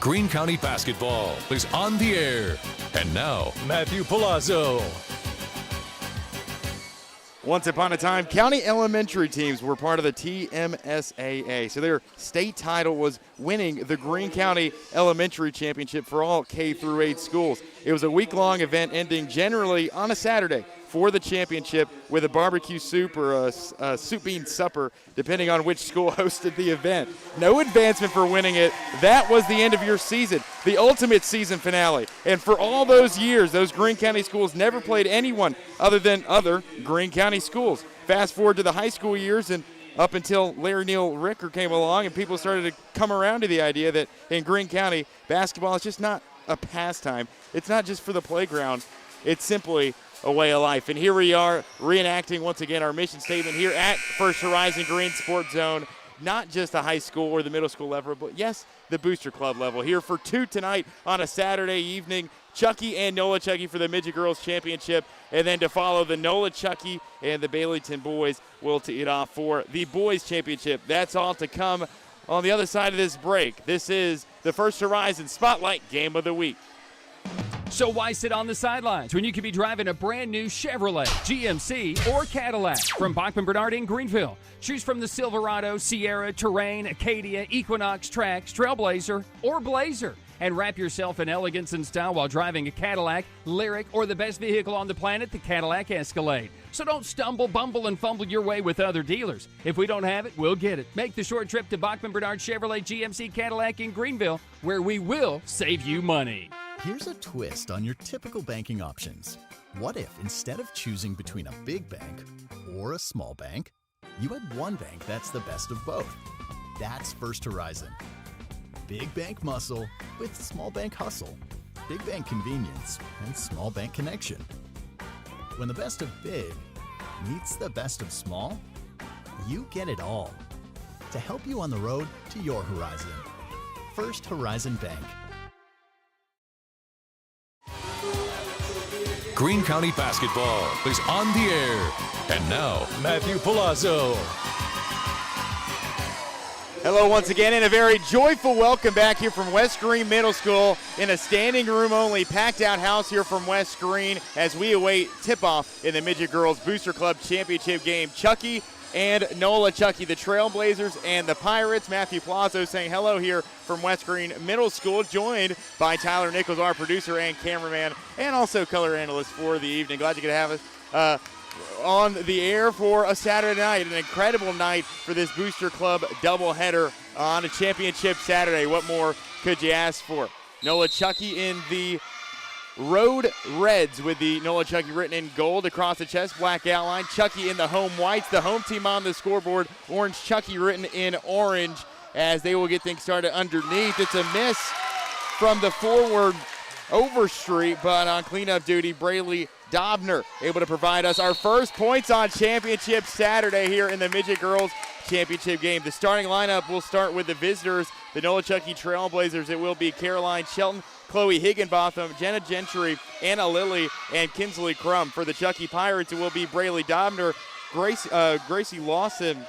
Greene County basketball is on the air. And now, Matthew Palazzo. Once upon a time, county elementary teams were part of the TMSAA. So their state title was winning the Greene County Elementary Championship for all K through 8 schools. It was a week-long event ending generally on a Saturday for the championship with a barbecue soup or a soup bean supper, depending on which school hosted the event. No advancement for winning it. That was the end of your season, the ultimate season finale. And for all those years, those Greene County schools never played anyone other than other Greene County schools. Fast forward to the high school years and up until Larry Neal Ricker came along and people started to come around to the idea that in Greene County, basketball is just not a pastime. It's not just for the playground. It's simply a way of life. And here we are reenacting once again our mission statement here at First Horizon Greene Sports Zone. Not just the high school or the middle school level, but yes, the Booster Club level. Here for two tonight on a Saturday evening. Chucky and Nola Chucky for the Midget Girls Championship. And then to follow, the Nola Chucky and the Baileyton boys will tee it off for the Boys Championship. That's all to come on the other side of this break. This is the First Horizon Spotlight Game of the Week. So why sit on the sidelines when you could be driving a brand new Chevrolet, GMC, or Cadillac from Bachman Bernard in Greenville? Choose from the Silverado, Sierra, Terrain, Acadia, Equinox, Trax, Trailblazer, or Blazer. And wrap yourself in elegance and style while driving a Cadillac, Lyric, or the best vehicle on the planet, the Cadillac Escalade. So don't stumble, bumble, and fumble your way with other dealers. If we don't have it, we'll get it. Make the short trip to Bachman Bernard Chevrolet GMC Cadillac in Greenville, where we will save you money. Here's a twist on your typical banking options. What if instead of choosing between a big bank or a small bank, you had one bank that's the best of both? That's First Horizon. Big bank muscle with small bank hustle. Big bank convenience and small bank connection. When the best of big meets the best of small, you get it all. To help you on the road to your horizon. First Horizon Bank. Greene County basketball is on the air. And now, Matthew Palazzo. Hello once again, and a very joyful welcome back here from West Greene Middle School in a standing room only, packed out house here from West Greene as we await tip-off in the Midget Girls Booster Club Championship game. Chucky and Nola Chucky, the Trailblazers and the Pirates. Matthew Palazzo saying hello here from West Greene Middle School, joined by Tyler Nichols, our producer and cameraman, and also color analyst for the evening. Glad you could have us on the air for a Saturday night, an incredible night for this Booster Club doubleheader on a championship Saturday. What more could you ask for? Nola Chucky in the Road Reds with the Nola Chucky written in gold across the chest, black outline. Chucky in the home whites, the home team on the scoreboard. Orange Chucky written in orange as they will get things started underneath. It's a miss from the forward Overstreet, but on cleanup duty, Braley Dobner able to provide us our first points on championship Saturday here in the Midget Girls Championship game. The starting lineup will start with the visitors, the Nola Chucky Trailblazers. It will be Caroline Shelton, Chloe Higginbotham, Jenna Gentry, Anna Lilly, and Kinsley Crum. For the Chucky Pirates, it will be Braley Dobner, Gracie Lawson,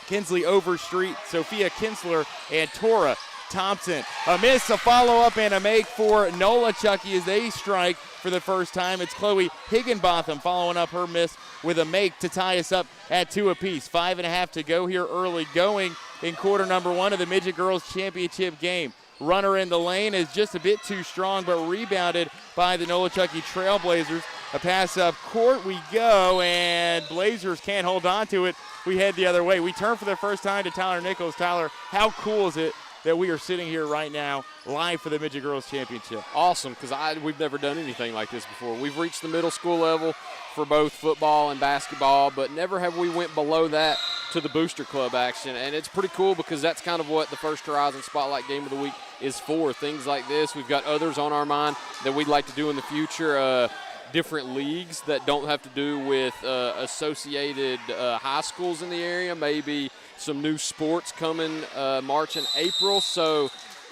Kinsley Overstreet, Sophia Kinsler, and Tora Thompson. A miss, a follow-up, and a make for Nola Chucky as they strike for the first time. It's Chloe Higginbotham following up her miss with a make to tie us up at 2 apiece. 5.5 to go here early going in quarter number 1 of the Midget Girls Championship game. Runner in the lane is just a bit too strong, but rebounded by the Nola Chucky Trailblazers. A pass up court we go, and Blazers can't hold on to it. We head the other way. We turn for the first time to Tyler Nichols. Tyler, how cool is it that we are sitting here right now live for the Midget Girls Championship? Awesome, because we've never done anything like this before. We've reached the middle school level for both football and basketball, but never have we went below that to the Booster Club action. And it's pretty cool because that's kind of what the First Horizon Spotlight Game of the Week is for. Things like this. We've got others on our mind that we'd like to do in the future. Different leagues that don't have to do with associated high schools in the area, maybe some new sports coming March and April. So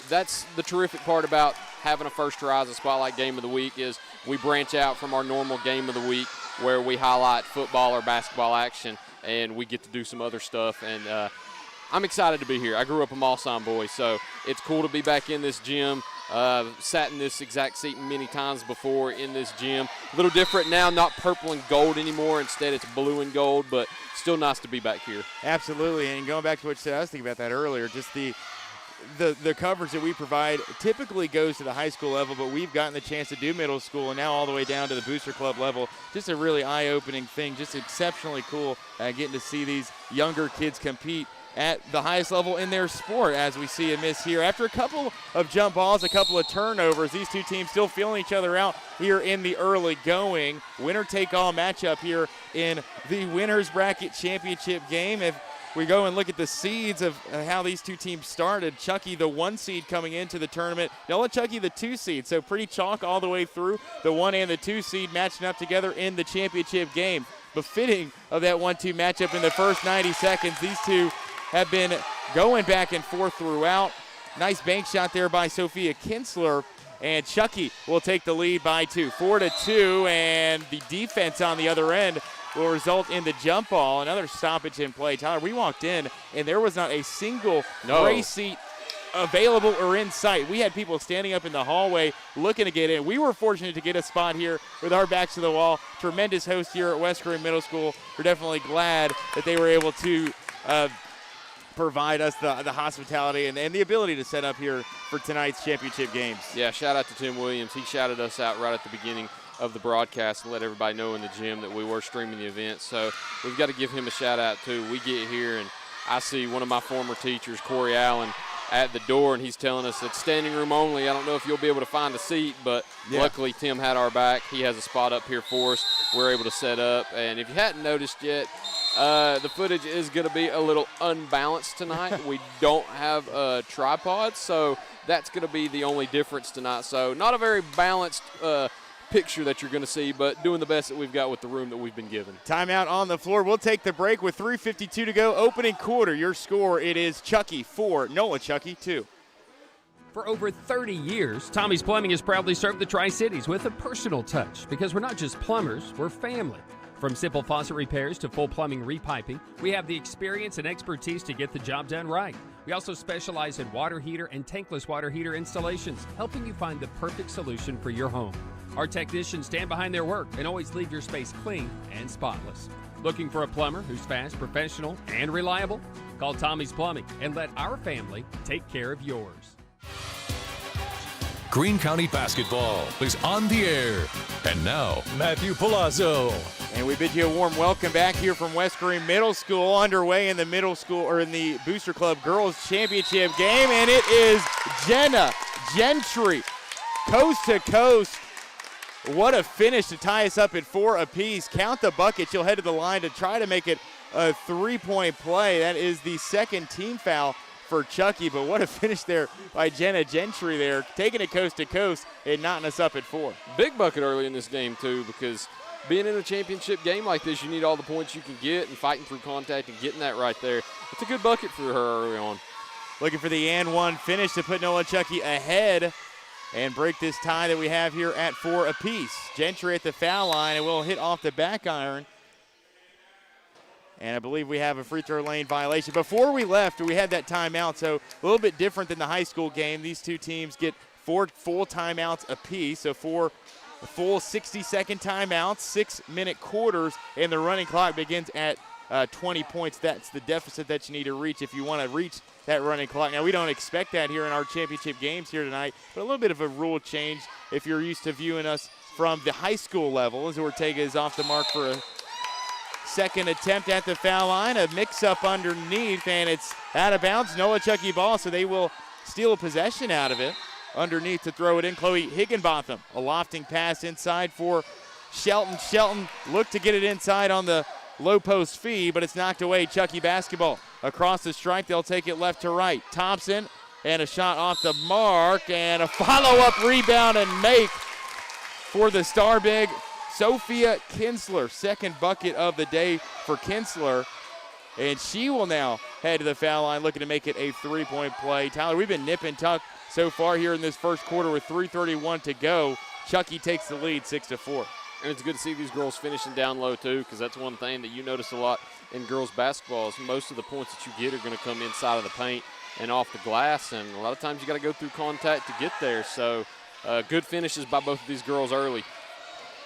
that's the terrific part about having a First Horizon Spotlight Game of the Week is we branch out from our normal game of the week where we highlight football or basketball action, and we get to do some other stuff. And I'm excited to be here. I grew up a Mosheim boy, so it's cool to be back in this gym. Sat in this exact seat many times before in this gym. A little different now, not purple and gold anymore. Instead, it's blue and gold, but still nice to be back here. Absolutely, and going back to what you said, I was thinking about that earlier, just the coverage that we provide typically goes to the high school level, but we've gotten the chance to do middle school and now all the way down to the Booster Club level. Just a really eye-opening thing, just exceptionally cool getting to see these younger kids compete at the highest level in their sport, as we see a miss here. After a couple of jump balls, a couple of turnovers, these two teams still feeling each other out here in the early going. Winner-take-all matchup here in the Winners Bracket Championship game. If we go and look at the seeds of how these two teams started, Chucky, the 1 seed coming into the tournament, Nola Chucky, the 2 seed, so pretty chalk all the way through. The 1 and the 2 seed matching up together in the championship game. Befitting of that 1-2 matchup in the first 90 seconds. These two have been going back and forth throughout. Nice bank shot there by Sophia Kinsler, and Chucky will take the lead by 2. 4-2, and the defense on the other end will result in the jump ball. Another stoppage in play. Tyler, we walked in, and there was not a single race seat available or in sight. We had people standing up in the hallway looking to get in. We were fortunate to get a spot here with our backs to the wall. Tremendous host here at West Green Middle School. We're definitely glad that they were able to provide us the hospitality and the ability to set up here for tonight's championship games. Yeah, shout out to Tim Williams. He shouted us out right at the beginning of the broadcast and let everybody know in the gym that we were streaming the event. So we've got to give him a shout out too. We get here and I see one of my former teachers, Corey Allen, at the door, and he's telling us it's standing room only. I don't know if you'll be able to find a seat, but luckily Tim had our back. He has a spot up here for us. We're able to set up. And if you hadn't noticed yet, the footage is going to be a little unbalanced tonight. We don't have a tripod, so that's going to be the only difference tonight. So not a very balanced picture that you're going to see, but doing the best that we've got with the room that we've been given. Timeout on the floor. We'll take the break with 3:52 to go. Opening quarter. Your score, it is Chucky 4, Nola Chucky 2. For over 30 years, Tommy's Plumbing has proudly served the Tri-Cities with a personal touch, because we're not just plumbers, we're family. From simple faucet repairs to full plumbing repiping, we have the experience and expertise to get the job done right. We also specialize in water heater and tankless water heater installations, helping you find the perfect solution for your home. Our technicians stand behind their work and always leave your space clean and spotless. Looking for a plumber who's fast, professional, and reliable? Call Tommy's Plumbing and let our family take care of yours. Greene County Basketball is on the air. And now, Matthew Palazzo. And we bid you a warm welcome back here from West Green Middle School, underway in the middle school, or in the Booster Club Girls Championship game, and it is Jenna Gentry, coast to coast. What a finish to tie us up at 4 apiece. Count the bucket. She'll head to the line to try to make it a three-point play. That is the second team foul for Chucky, but what a finish there by Jenna Gentry there, taking it coast to coast and knotting us up at 4. Big bucket early in this game too, because being in a championship game like this, you need all the points you can get, and fighting through contact and getting that right there. It's a good bucket for her early on. Looking for the and one finish to put Nola Chucky ahead and break this tie that we have here at 4 apiece. Gentry at the foul line, and will hit off the back iron. And I believe we have a free throw lane violation. Before we left, we had that timeout, so a little bit different than the high school game. These two teams get 4 full timeouts apiece, so 4 full 60-second timeouts, 6-minute quarters, and the running clock begins at 20 points. That's the deficit that you need to reach if you want to reach that running clock. Now, we don't expect that here in our championship games here tonight, but a little bit of a rule change if you're used to viewing us from the high school level, as Ortega is off the mark for a second attempt at the foul line. A mix-up underneath, and it's out of bounds. Nola Chucky ball, so they will steal a possession out of it. Underneath to throw it in, Chloe Higginbotham. A lofting pass inside for Shelton. Shelton looked to get it inside on the low post feed, but it's knocked away. Chucky basketball. Across the stripe, they'll take it left to right. Thompson, and a shot off the mark, and a follow-up rebound and make for the star big, Sophia Kinsler. Second bucket of the day for Kinsler, and she will now head to the foul line looking to make it a three-point play. Tyler, we've been nip and tuck so far here in this first quarter with 3:31 to go. Chucky takes the lead 6-4. And it's good to see these girls finishing down low, too, because that's one thing that you notice a lot in girls basketball is most of the points that you get are going to come inside of the paint and off the glass, and a lot of times you got to go through contact to get there. So good finishes by both of these girls early.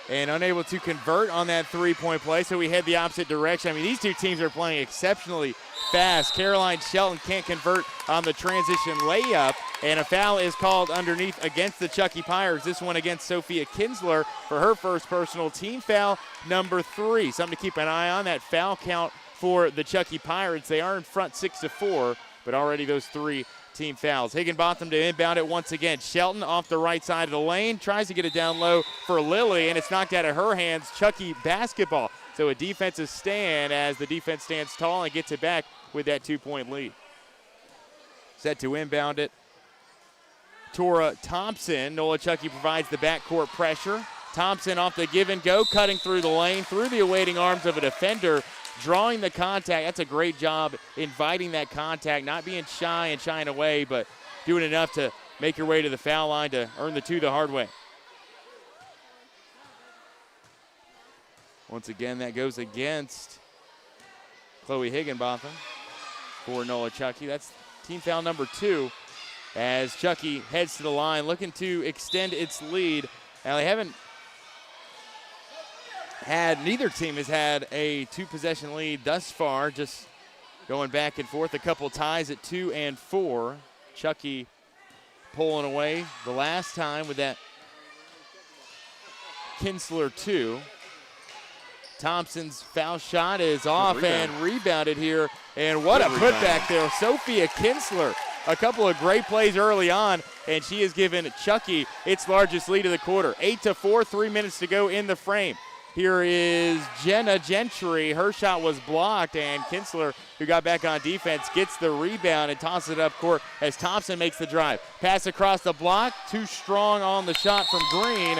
And unable to convert on that three-point play, so we head the opposite direction. I mean, these two teams are playing exceptionally fast. Caroline Shelton can't convert on the transition layup, and a foul is called underneath against the Chucky Pirates. This one against Sophia Kinsler for her first personal, team foul number 3. Something to keep an eye on, that foul count for the Chucky Pirates. They are in front 6-4, but already those 3 team fouls. Higginbotham to inbound it once again. Shelton off the right side of the lane, tries to get it down low for Lily, and it's knocked out of her hands. Chucky basketball. So a defensive stand as the defense stands tall and gets it back with that 2-point lead. Set to inbound it. Tora Thompson. Nola Chucky provides the backcourt pressure. Thompson off the give and go, cutting through the lane, through the awaiting arms of a defender, drawing the contact. That's a great job inviting that contact, not being shy and shying away, but doing enough to make your way to the foul line to earn the 2 the hard way. Once again, that goes against Chloe Higginbotham for Nola Chucky. That's team foul number 2 as Chucky heads to the line looking to extend its lead. Now they haven't neither team has had a 2-possession lead thus far, just going back and forth. A couple ties at 2 and 4. Chucky pulling away the last time with that Kinsler 2. Thompson's foul shot is off and rebounded here. And what a putback there. Sophia Kinsler, a couple of great plays early on, and she has given Chucky its largest lead of the quarter. 8-4, 3 minutes to go in the frame. Here is Jenna Gentry. Her shot was blocked, and Kinsler, who got back on defense, gets the rebound and tosses it up court as Thompson makes the drive. Pass across the block, too strong on the shot from Green,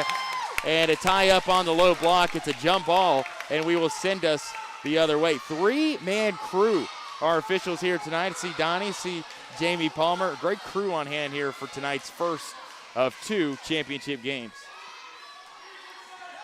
and a tie up on the low block. It's a jump ball, and we will send us the other way. 3-man crew, our officials here tonight. See Donnie, see Jamie Palmer. Great crew on hand here for tonight's first of 2 championship games.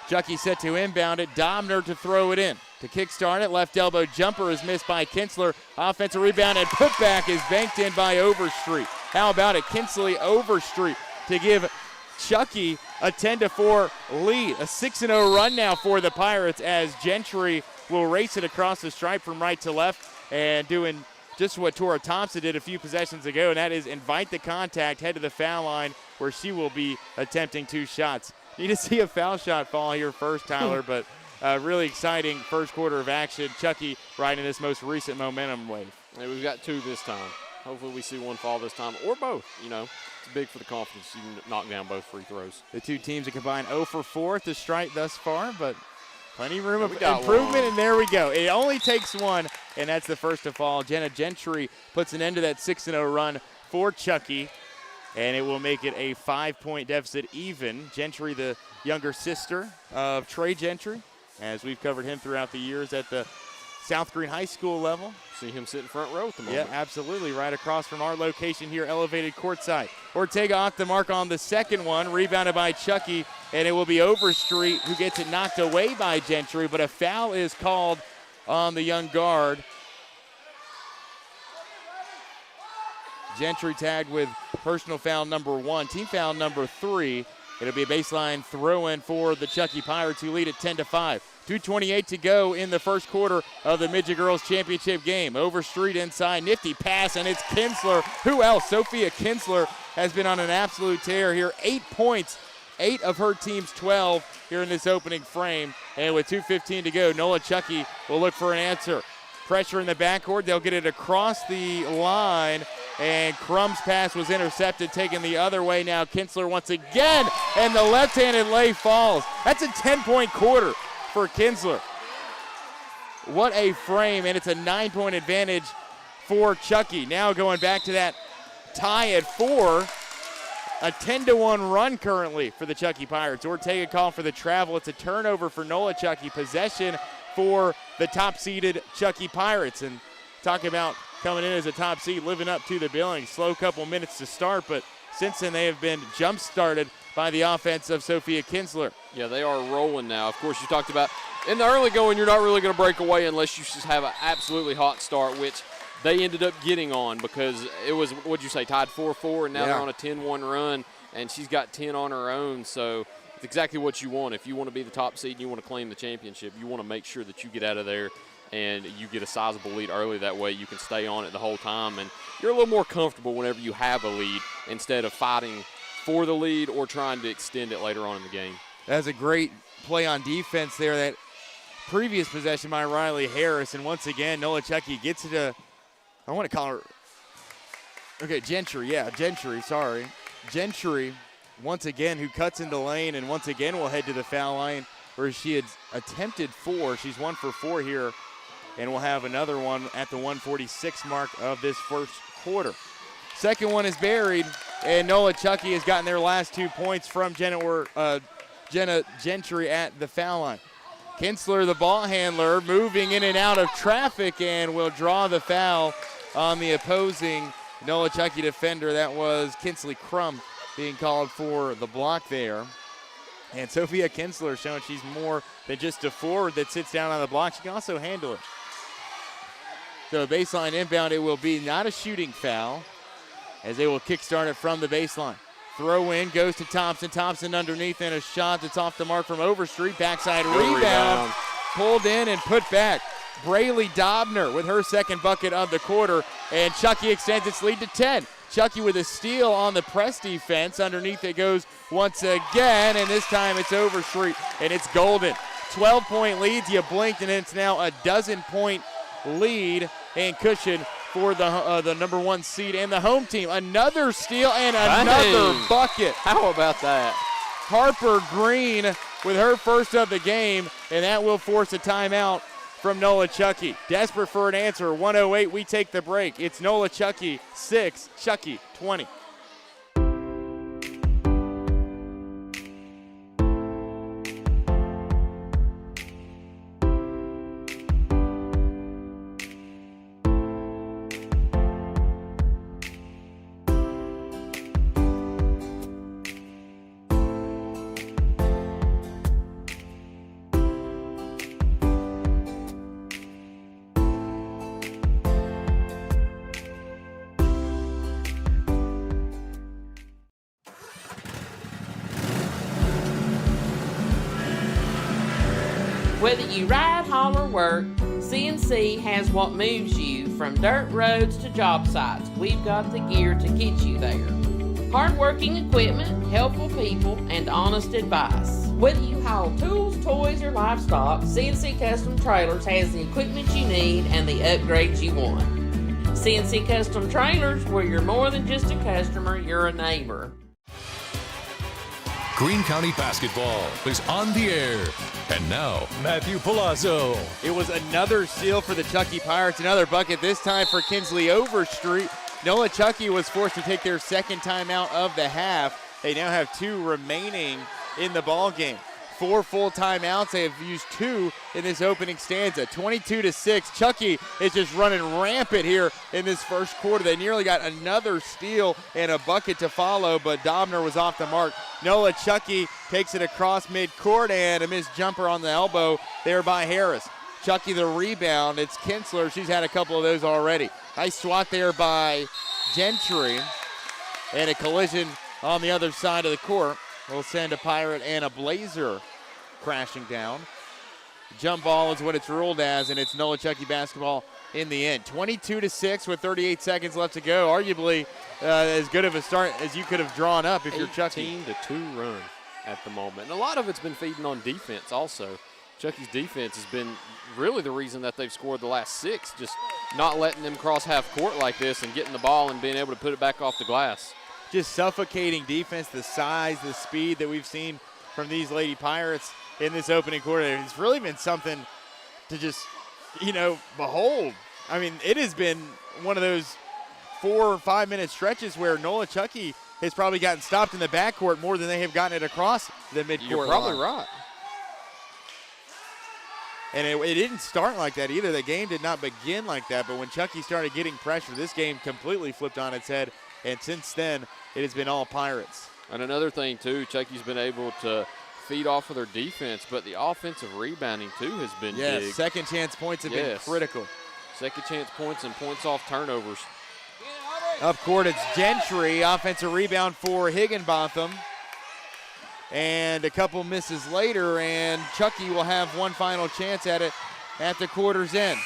Chucky set to inbound it. Domner to throw it in. To kickstart it, left elbow jumper is missed by Kinsler. Offensive rebound and putback is banked in by Overstreet. How about it? Kinsley Overstreet to give Chucky a 10-4 lead. A 6-0 run now for the Pirates as Gentry will race it across the stripe from right to left and doing just what Tora Thompson did a few possessions ago, and that is invite the contact, head to the foul line where she will be attempting 2 shots. Need to see a foul shot fall here first, Tyler, but really exciting first quarter of action. Chucky riding this most recent momentum wave. Hey, we've got 2 this time. Hopefully we see one fall this time, or both. You know, it's big for the confidence. You can knock down both free throws. The 2 teams have combined 0 for 4 at the stripe thus far, but plenty of room of improvement, and there we go. It only takes 1, and that's the first to fall. Jenna Gentry puts an end to that 6-0 run for Chucky, and it will make it a 5-point deficit even. Gentry, the younger sister of Trey Gentry, as we've covered him throughout the years at the South Green High School level. See him sitting front row at the moment. Yeah, absolutely, right across from our location here, elevated courtside. Ortega off the mark on the second one, rebounded by Chucky, and it will be Overstreet who gets it knocked away by Gentry, but a foul is called on the young guard. Gentry tagged with personal foul number 1, team foul number 3. It'll be a baseline throw-in for the Chucky Pirates, who lead at 10-5. 2:28 to go in the first quarter of the Midget Girls Championship game. Overstreet inside, nifty pass, and it's Kinsler. Who else? Sophia Kinsler has been on an absolute tear here. 8 points, 8 of her team's 12 here in this opening frame. And with 2:15 to go, Nola Chucky will look for an answer. Pressure in the backcourt. They'll get it across the line, and Crum's pass was intercepted, taken the other way now. Kinsler once again, and the left-handed lay falls. That's a 10-point quarter for Kinsler. What a frame, and it's a 9-point advantage for Chucky. Now going back to that tie at 4, a 10-1 run currently for the Chucky Pirates. Ortega call for the travel. It's a turnover for Nola Chucky. Possession for the top-seeded Chucky Pirates. And talk about coming in as a top seed, living up to the billing. Slow couple minutes to start, but since then they have been jump-started by the offense of Sophia Kinsler. Yeah, they are rolling now. Of course, you talked about in the early going, you're not really going to break away unless you just have an absolutely hot start, which they ended up getting on because it was, what'd you say, tied 4-4, and now they're on a 10-1 run, and she's got 10 on her own. So it's exactly what you want. If you want to be the top seed and you want to claim the championship, you want to make sure that you get out of there and you get a sizable lead early. That way you can stay on it the whole time, and you're a little more comfortable whenever you have a lead instead of fighting for the lead or trying to extend it later on in the game. That's a great play on defense there. That previous possession by Riley Harris, and once again, Nola Chucky gets it to, I want to call her, okay, Gentry, sorry. Gentry, once again, who cuts into lane and once again will head to the foul line where she had attempted 4. She's 1 for 4 here, and we'll have another one at the 146 mark of this first quarter. Second one is buried, and Nola Chucky has gotten their last 2 points from Jenna Gentry at the foul line. Kinsler, the ball handler, moving in and out of traffic and will draw the foul on the opposing Nola Chucky defender. That was Kinsley Crum being called for the block there. And Sophia Kinsler showing she's more than just a forward that sits down on the block. She can also handle it. So baseline inbound, it will be not a shooting foul as they will kickstart it from the baseline. Throw in goes to Thompson. Thompson underneath and a shot that's off the mark from Overstreet. Backside rebound. Pulled in and put back. Braylee Dobner with her second bucket of the quarter, and Chucky extends its lead to 10. Chucky with a steal on the press defense. Underneath it goes once again, and this time it's Overstreet, and it's golden. 12-point leads. You blinked, and it's now a dozen-point lead and cushion for the number 1 seed and the home team. Another steal and another bucket. How about that? Harper Green with her first of the game, and that will force a timeout from Nola Chucky. Desperate for an answer. 1:08, we take the break. It's Nola Chucky 6, Chucky 20. Whether you ride, haul, or work, CNC has what moves you from dirt roads to job sites. We've got the gear to get you there. Hardworking equipment, helpful people, and honest advice. Whether you haul tools, toys, or livestock, CNC Custom Trailers has the equipment you need and the upgrades you want. CNC Custom Trailers, where you're more than just a customer, you're a neighbor. Greene County basketball is on the air. And now, Matthew Palazzo. It was another steal for the Chucky Pirates, another bucket, this time for Kinsley Overstreet. Nola Chucky was forced to take their second timeout of the half. They now have 2 remaining in the ball game. 4 full timeouts. They have used 2 in this opening stanza. 22-6. Chucky is just running rampant here in this first quarter. They nearly got another steal and a bucket to follow, but Dobner was off the mark. Nola Chucky takes it across midcourt and a missed jumper on the elbow there by Harris. Chucky the rebound. It's Kinsler. She's had a couple of those already. Nice swat there by Gentry. And a collision on the other side of the court will send a Pirate and a Blazer crashing down. Jump ball is what it's ruled as, and it's Nola Chucky basketball in the end. 22-6 with 38 seconds left to go. Arguably as good of a start as you could have drawn up if you're Chucky. 18-2 run at the moment. And a lot of it's been feeding on defense also. Chucky's defense has been really the reason that they've scored the last 6, just not letting them cross half court like this and getting the ball and being able to put it back off the glass. Just suffocating defense, the size, the speed that we've seen from these Lady Pirates in this opening quarter. It's really been something to just, behold. I mean, it has been one of those 4 or 5 minute stretches where Nola Chucky has probably gotten stopped in the backcourt more than they have gotten it across the midcourt. You're probably right. And it didn't start like that either. The game did not begin like that, but when Chucky started getting pressure, this game completely flipped on its head. And since then, it has been all Pirates. And another thing, too, Chucky's been able to feed off of their defense, but the offensive rebounding, too, has been big. Yes, second chance points have been critical. Second chance points and points off turnovers. Up court, it's Gentry. Offensive rebound for Higginbotham. And a couple misses later, and Chucky will have one final chance at it at the quarter's end.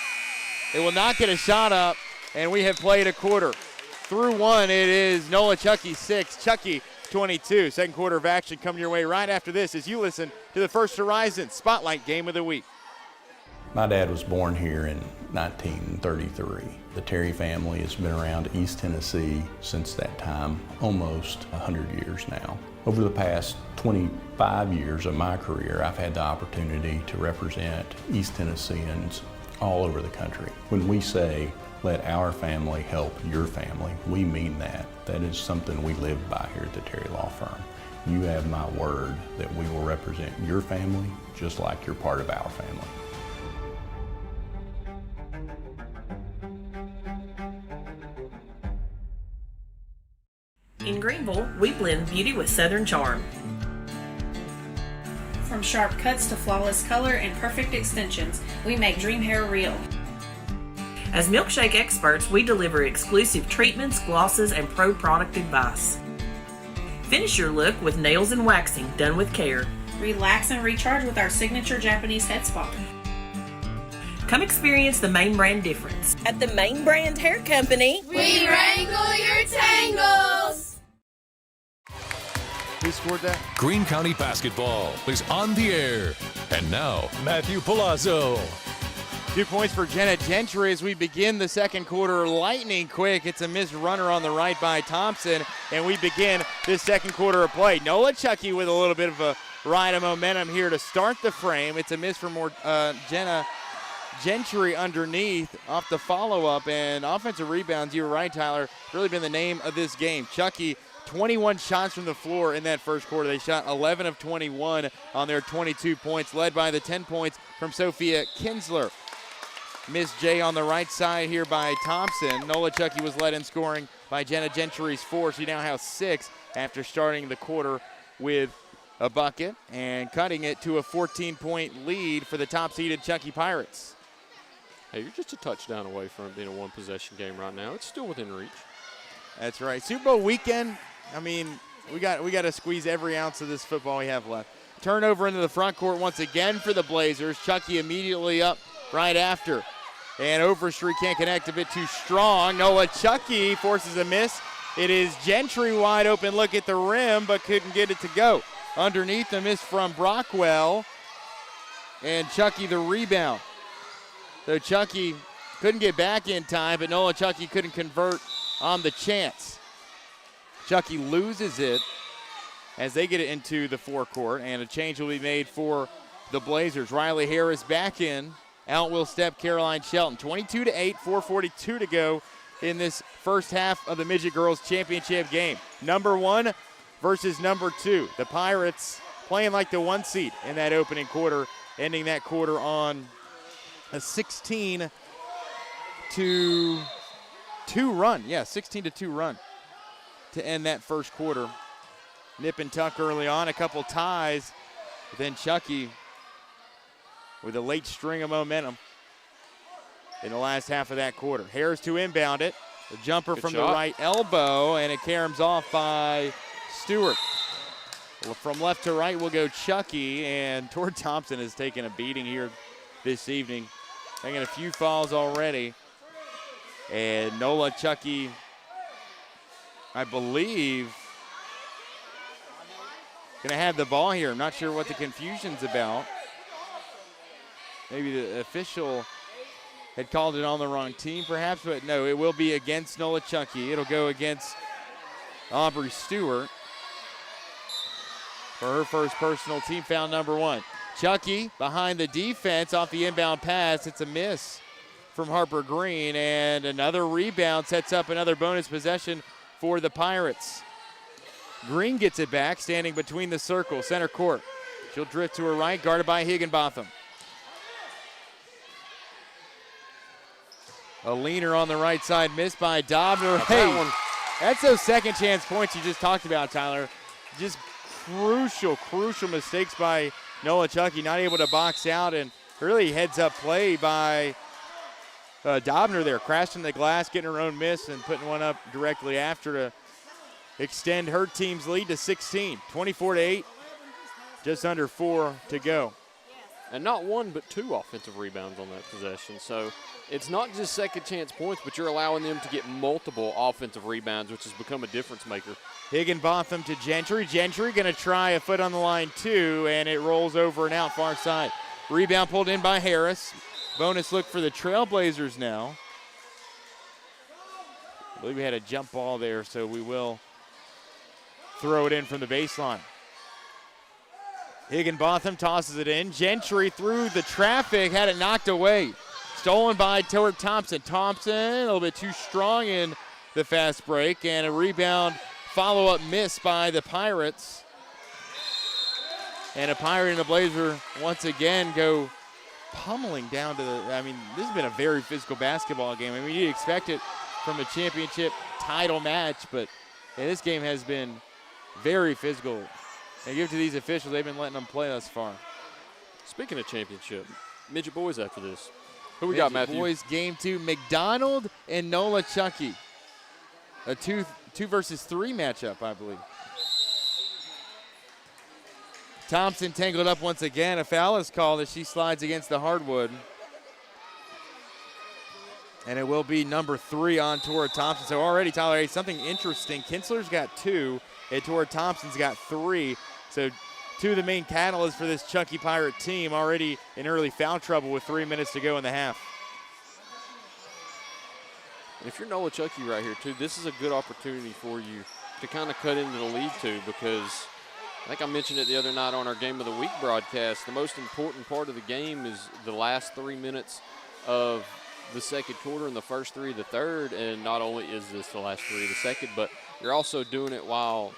They will not get a shot up, and we have played a quarter. Through one, it is Nola Chucky 6, Chucky 22. Second quarter of action coming your way right after this as you listen to the First Horizon Spotlight Game of the Week. My dad was born here in 1933. The Terry family has been around East Tennessee since that time, almost 100 years now. Over the past 25 years of my career, I've had the opportunity to represent East Tennesseans all over the country. When we say, let our family help your family, we mean that. That is something we live by here at the Terry Law Firm. You have my word that we will represent your family just like you're part of our family. In Greenville, we blend beauty with Southern charm. From sharp cuts to flawless color and perfect extensions, we make dream hair real. As milkshake experts, we deliver exclusive treatments, glosses, and pro product advice. Finish your look with nails and waxing done with care. Relax and recharge with our signature Japanese head spa. Come experience the Main Brand difference. At the Main Brand Hair Company, we wrangle your tangles. Who scored that? Greene County Basketball is on the air. And now, Matthew Palazzo. 2 points for Jenna Gentry as we begin the second quarter lightning quick. It's a missed runner on the right by Thompson, and we begin this second quarter of play. Nola Chucky with a little bit of a ride of momentum here to start the frame. It's a miss from Jenna Gentry underneath off the follow-up, and offensive rebounds, you were right, Tyler, really been the name of this game. Chucky, 21 shots from the floor in that first quarter. They shot 11 of 21 on their 22 points, led by the 10 points from Sophia Kinsler. Miss J on the right side here by Thompson. Nola Chucky was led in scoring by Jenna Gentry's 4. She now has 6 after starting the quarter with a bucket and cutting it to a 14-point lead for the top-seeded Chucky Pirates. Hey, you're just a touchdown away from it being a one-possession game right now. It's still within reach. That's right. Super Bowl weekend, I mean, we got to squeeze every ounce of this football we have left. Turnover into the front court once again for the Blazers. Chucky immediately up right after. And Overstreet can't connect, a bit too strong. Nola Chucky forces a miss. It is Gentry wide open look at the rim, but couldn't get it to go. Underneath, the miss from Brockwell. And Chucky the rebound. So Chucky couldn't get back in time, but Nola Chucky couldn't convert on the chance. Chucky loses it as they get it into the forecourt, and a change will be made for the Blazers. Riley Harris back in. Out will step Caroline Shelton. 22-8, 4:42 to go in this first half of the Midget Girls Championship game. Number 1 versus number 2. The Pirates playing like the 1 seed in that opening quarter, ending that quarter on a 16-2 run. Yeah, 16-2 run to end that first quarter. Nip and tuck early on, a couple ties, but then Chucky with a late string of momentum in the last half of that quarter. Harris to inbound it. The jumper from the right elbow, and it caroms off by Stewart. From left to right will go Chucky, and Tord Thompson has taken a beating here this evening. Taking a few fouls already. And Nola Chucky, I believe, gonna have the ball here. I'm not sure what the confusion's about. Maybe the official had called it on the wrong team perhaps, but no, it will be against Nola Chucky. It'll go against Aubrey Stewart for her first personal team foul, number 1. Chucky behind the defense off the inbound pass. It's a miss from Harper Green, and another rebound sets up another bonus possession for the Pirates. Green gets it back, standing between the circle, center court. She'll drift to her right, guarded by Higginbotham. A leaner on the right side, missed by Dobner. Hey, that's those second chance points you just talked about, Tyler. just crucial mistakes by Nola Chucky, not able to box out, and really heads up play by Dobner there, crashing the glass, getting her own miss, and putting one up directly after to extend her team's lead to 16, 24-8, just under 4 to go. And not one but 2 offensive rebounds on that possession. So it's not just second chance points, but you're allowing them to get multiple offensive rebounds, which has become a difference maker. Higginbotham to Gentry. Gentry going to try a foot on the line too, and it rolls over and out far side. Rebound pulled in by Harris. Bonus look for the Trailblazers now. I believe we had a jump ball there, so we will throw it in from the baseline. Higginbotham tosses it in. Gentry through the traffic, had it knocked away. Stolen by Toward Thompson. Thompson a little bit too strong in the fast break, and a rebound follow-up miss by the Pirates. And a Pirate and a Blazer once again go pummeling down to the, I mean, this has been a very physical basketball game. I mean, you'd expect it from a championship title match, but this game has been very physical. And give it to these officials, they've been letting them play thus far. Speaking of championship, midget boys after this. Who we got, Matthew? Boys game 2, McDonald and Nola Chucky. A 2 versus 3 matchup, I believe. Thompson tangled up once again. A foul is called as she slides against the hardwood. And it will be number 3 on Tora Thompson. So already, Tyler, something interesting. Kinsler's got 2, and Tora Thompson's got 3. So 2 of the main catalysts for this Chucky Pirate team already in early foul trouble with 3 minutes to go in the half. And if you're Nola Chucky right here, too, this is a good opportunity for you to kind of cut into the lead, too, because I think I mentioned it the other night on our Game of the Week broadcast. The most important part of the game is the last 3 minutes of the second quarter and the first 3 of the third. And not only is this the last 3 of the second, but you're also doing it while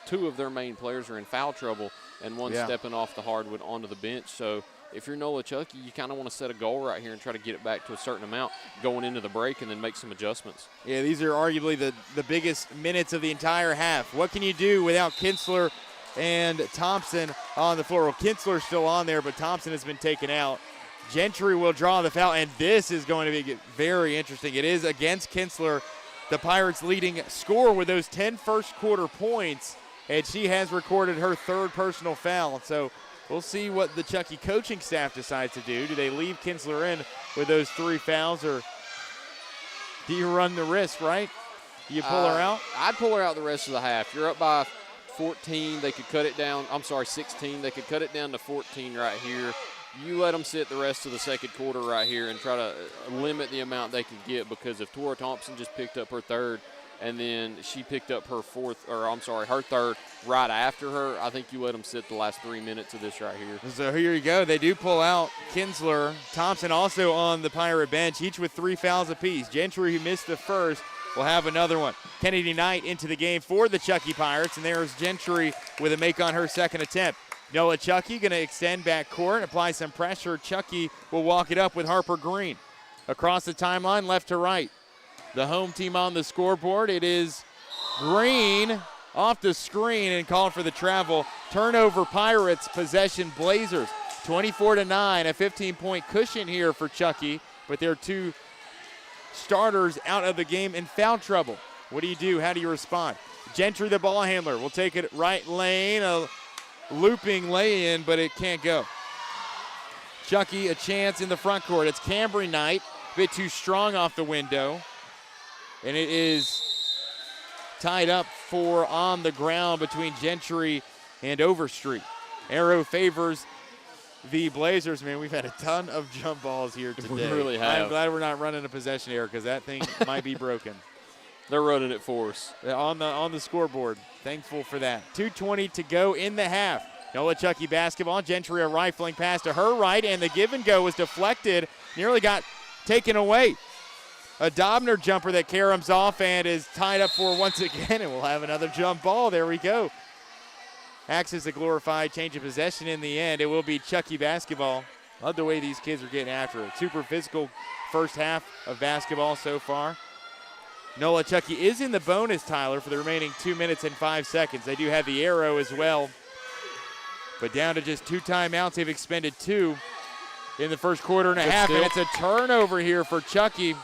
2 of their main players are in foul trouble and one stepping off the hardwood onto the bench. So if you're Nola Chucky, you kind of want to set a goal right here and try to get it back to a certain amount going into the break and then make some adjustments. Yeah, these are arguably the biggest minutes of the entire half. What can you do without Kinsler and Thompson on the floor? Well, Kinsler's still on there, but Thompson has been taken out. Gentry will draw the foul, and this is going to be very interesting. It is against Kinsler, the Pirates' leading scorer with those 10 first-quarter points, and she has recorded her 3rd personal foul. So we'll see what the Chucky coaching staff decides to do. Do they leave Kinsler in with those 3 fouls, or do you run the risk, right? Do you pull her out? I'd pull her out the rest of the half. You're up by 14. They could cut it down. I'm sorry, 16. They could cut it down to 14 right here. You let them sit the rest of the second quarter right here and try to limit the amount they can get, because if Tora Thompson just picked up her 3rd and then she picked up her 4th, or I'm sorry, her 3rd right after her, I think you let them sit the last 3 minutes of this right here. So here you go. They do pull out Kinsler. Thompson also on the Pirate bench, each with 3 fouls apiece. Gentry, who missed the first, will have another one. Kennedy Knight into the game for the Chucky Pirates, and there's Gentry with a make on her 2nd attempt. Nola Chucky going to extend back court, apply some pressure. Chucky will walk it up with Harper Green. Across the timeline, left to right. The home team on the scoreboard. It is Green off the screen and called for the travel. Turnover Pirates, possession Blazers. 24-9, a 15-point cushion here for Chucky, but their 2 starters out of the game in foul trouble. What do you do? How do you respond? Gentry, the ball handler, will take it right lane. A looping lay-in, but it can't go. Chucky a chance in the front court. It's Cambry Knight, a bit too strong off the window. And it is tied up for on the ground between Gentry and Overstreet. Arrow favors the Blazers. Man, we've had a ton of jump balls here today. We really have. I'm glad we're not running a possession error, because that thing might be broken. They're running it for us. On the scoreboard. Thankful for that. 2:20 to go in the half. Nola Chucky basketball. Gentry a rifling pass to her right, and the give and go was deflected. Nearly got taken away. A Dobner jumper that caroms off and is tied up for once again, and we'll have another jump ball. There we go. Acts as a glorified change of possession in the end. It will be Chucky basketball. Love the way these kids are getting after it. Super physical first half of basketball so far. Nola Chucky is in the bonus, Tyler, for the remaining 2 minutes and 5 seconds. They do have the arrow as well. But down to just 2 timeouts. They've expended 2 in the first quarter and a half. And it's a turnover here for Chucky.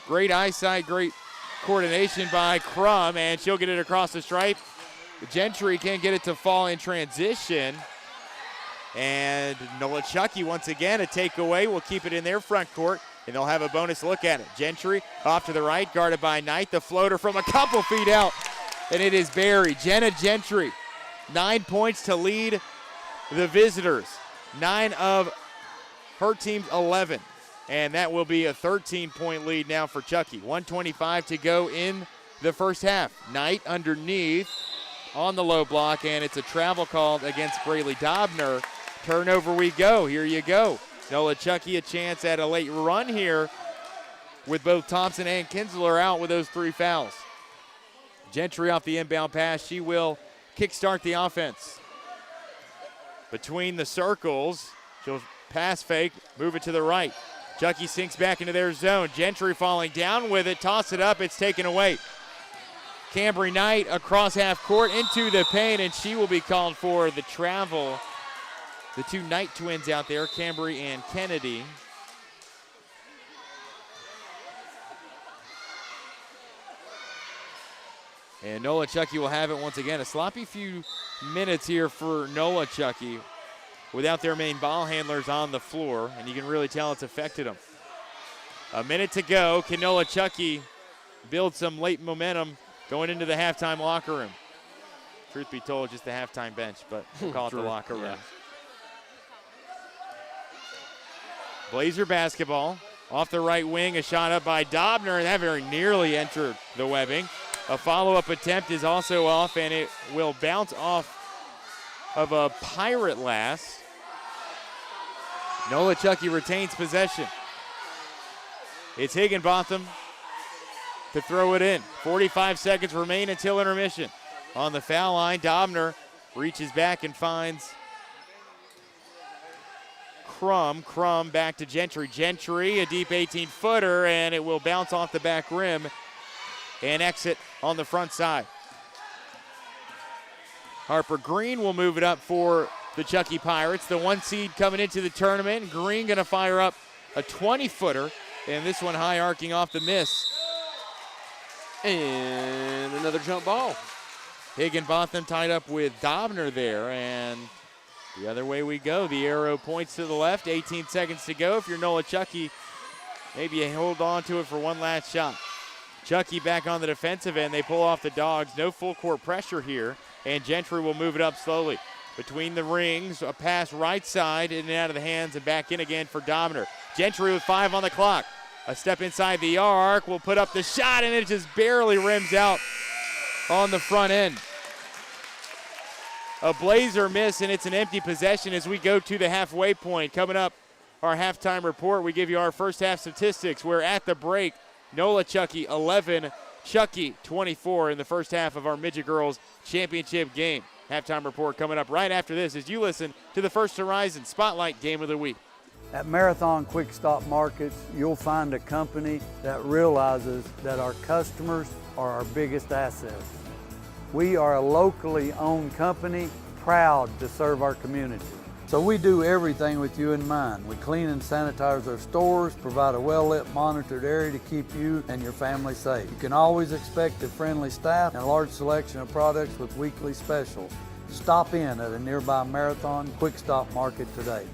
Great eyesight, great coordination by Crum, and she'll get it across the stripe. Gentry can't get it to fall in transition. And Nola Chucky, once again, a takeaway. Will keep it in their front court, and they'll have a bonus look at it. Gentry off to the right, guarded by Knight. The floater from a couple feet out, and it is buried. Jenna Gentry, 9 points to lead the visitors. 9 of her team's 11. And that will be a 13-point lead now for Chucky. 1:25 to go in the first half. Knight underneath on the low block, and it's a travel called against Braylee Dobner. Turnover we go. Here you go. Nola Chucky a chance at a late run here with both Thompson and Kinsler out with those 3 fouls. Gentry off the inbound pass. She will kickstart the offense. Between the circles, she'll pass fake, move it to the right. Chucky sinks back into their zone. Gentry falling down with it, toss it up, it's taken away. Cambry Knight across half court into the paint, and she will be called for the travel. The 2 Knight twins out there, Cambry and Kennedy. And Nola Chucky will have it once again. A sloppy few minutes here for Nola Chucky without their main ball handlers on the floor, and you can really tell it's affected them. A minute to go. Can Nola Chucky build some late momentum going into the halftime locker room? Truth be told, just the halftime bench, but we'll call it the locker room. Yeah. Blazer basketball. Off the right wing, a shot up by Dobner, and that very nearly entered the webbing. A follow-up attempt is also off, and it will bounce off of a Pirate lass. Nola Chucky retains possession. It's Higginbotham to throw it in. 45 seconds remain until intermission. On the foul line, Dobner reaches back and finds Crum. Crum back to Gentry. Gentry, a deep 18-footer, and it will bounce off the back rim and exit on the front side. Harper Green will move it up for the Chucky Pirates. The 1 seed coming into the tournament. Green going to fire up a 20-footer, and this one high arcing off the miss. And another jump ball. Higginbotham tied up with Dobner there, and the other way we go. The arrow points to the left. 18 seconds to go. If you're Nola Chucky, maybe you hold on to it for one last shot. Chucky back on the defensive end. They pull off the dogs. No full court pressure here, and Gentry will move it up slowly. Between the rings, a pass right side, in and out of the hands, and back in again for Dobner. Gentry with 5 on the clock. A step inside the arc, will put up the shot, and it just barely rims out on the front end. A Blazer miss, and it's an empty possession as we go to the halfway point. Coming up, our halftime report, we give you our first half statistics. We're at the break. Nola Chucky 11, Chucky 24 in the first half of our Midget Girls Championship game. Halftime report coming up right after this as you listen to the First Horizon Spotlight Game of the Week. At Marathon Quick Stop Markets, you'll find a company that realizes that our customers are our biggest assets. We are a locally owned company, proud to serve our community. So we do everything with you in mind. We clean and sanitize our stores, provide a well-lit, monitored area to keep you and your family safe. You can always expect a friendly staff and a large selection of products with weekly specials. Stop in at a nearby Marathon Quick Stop Market today.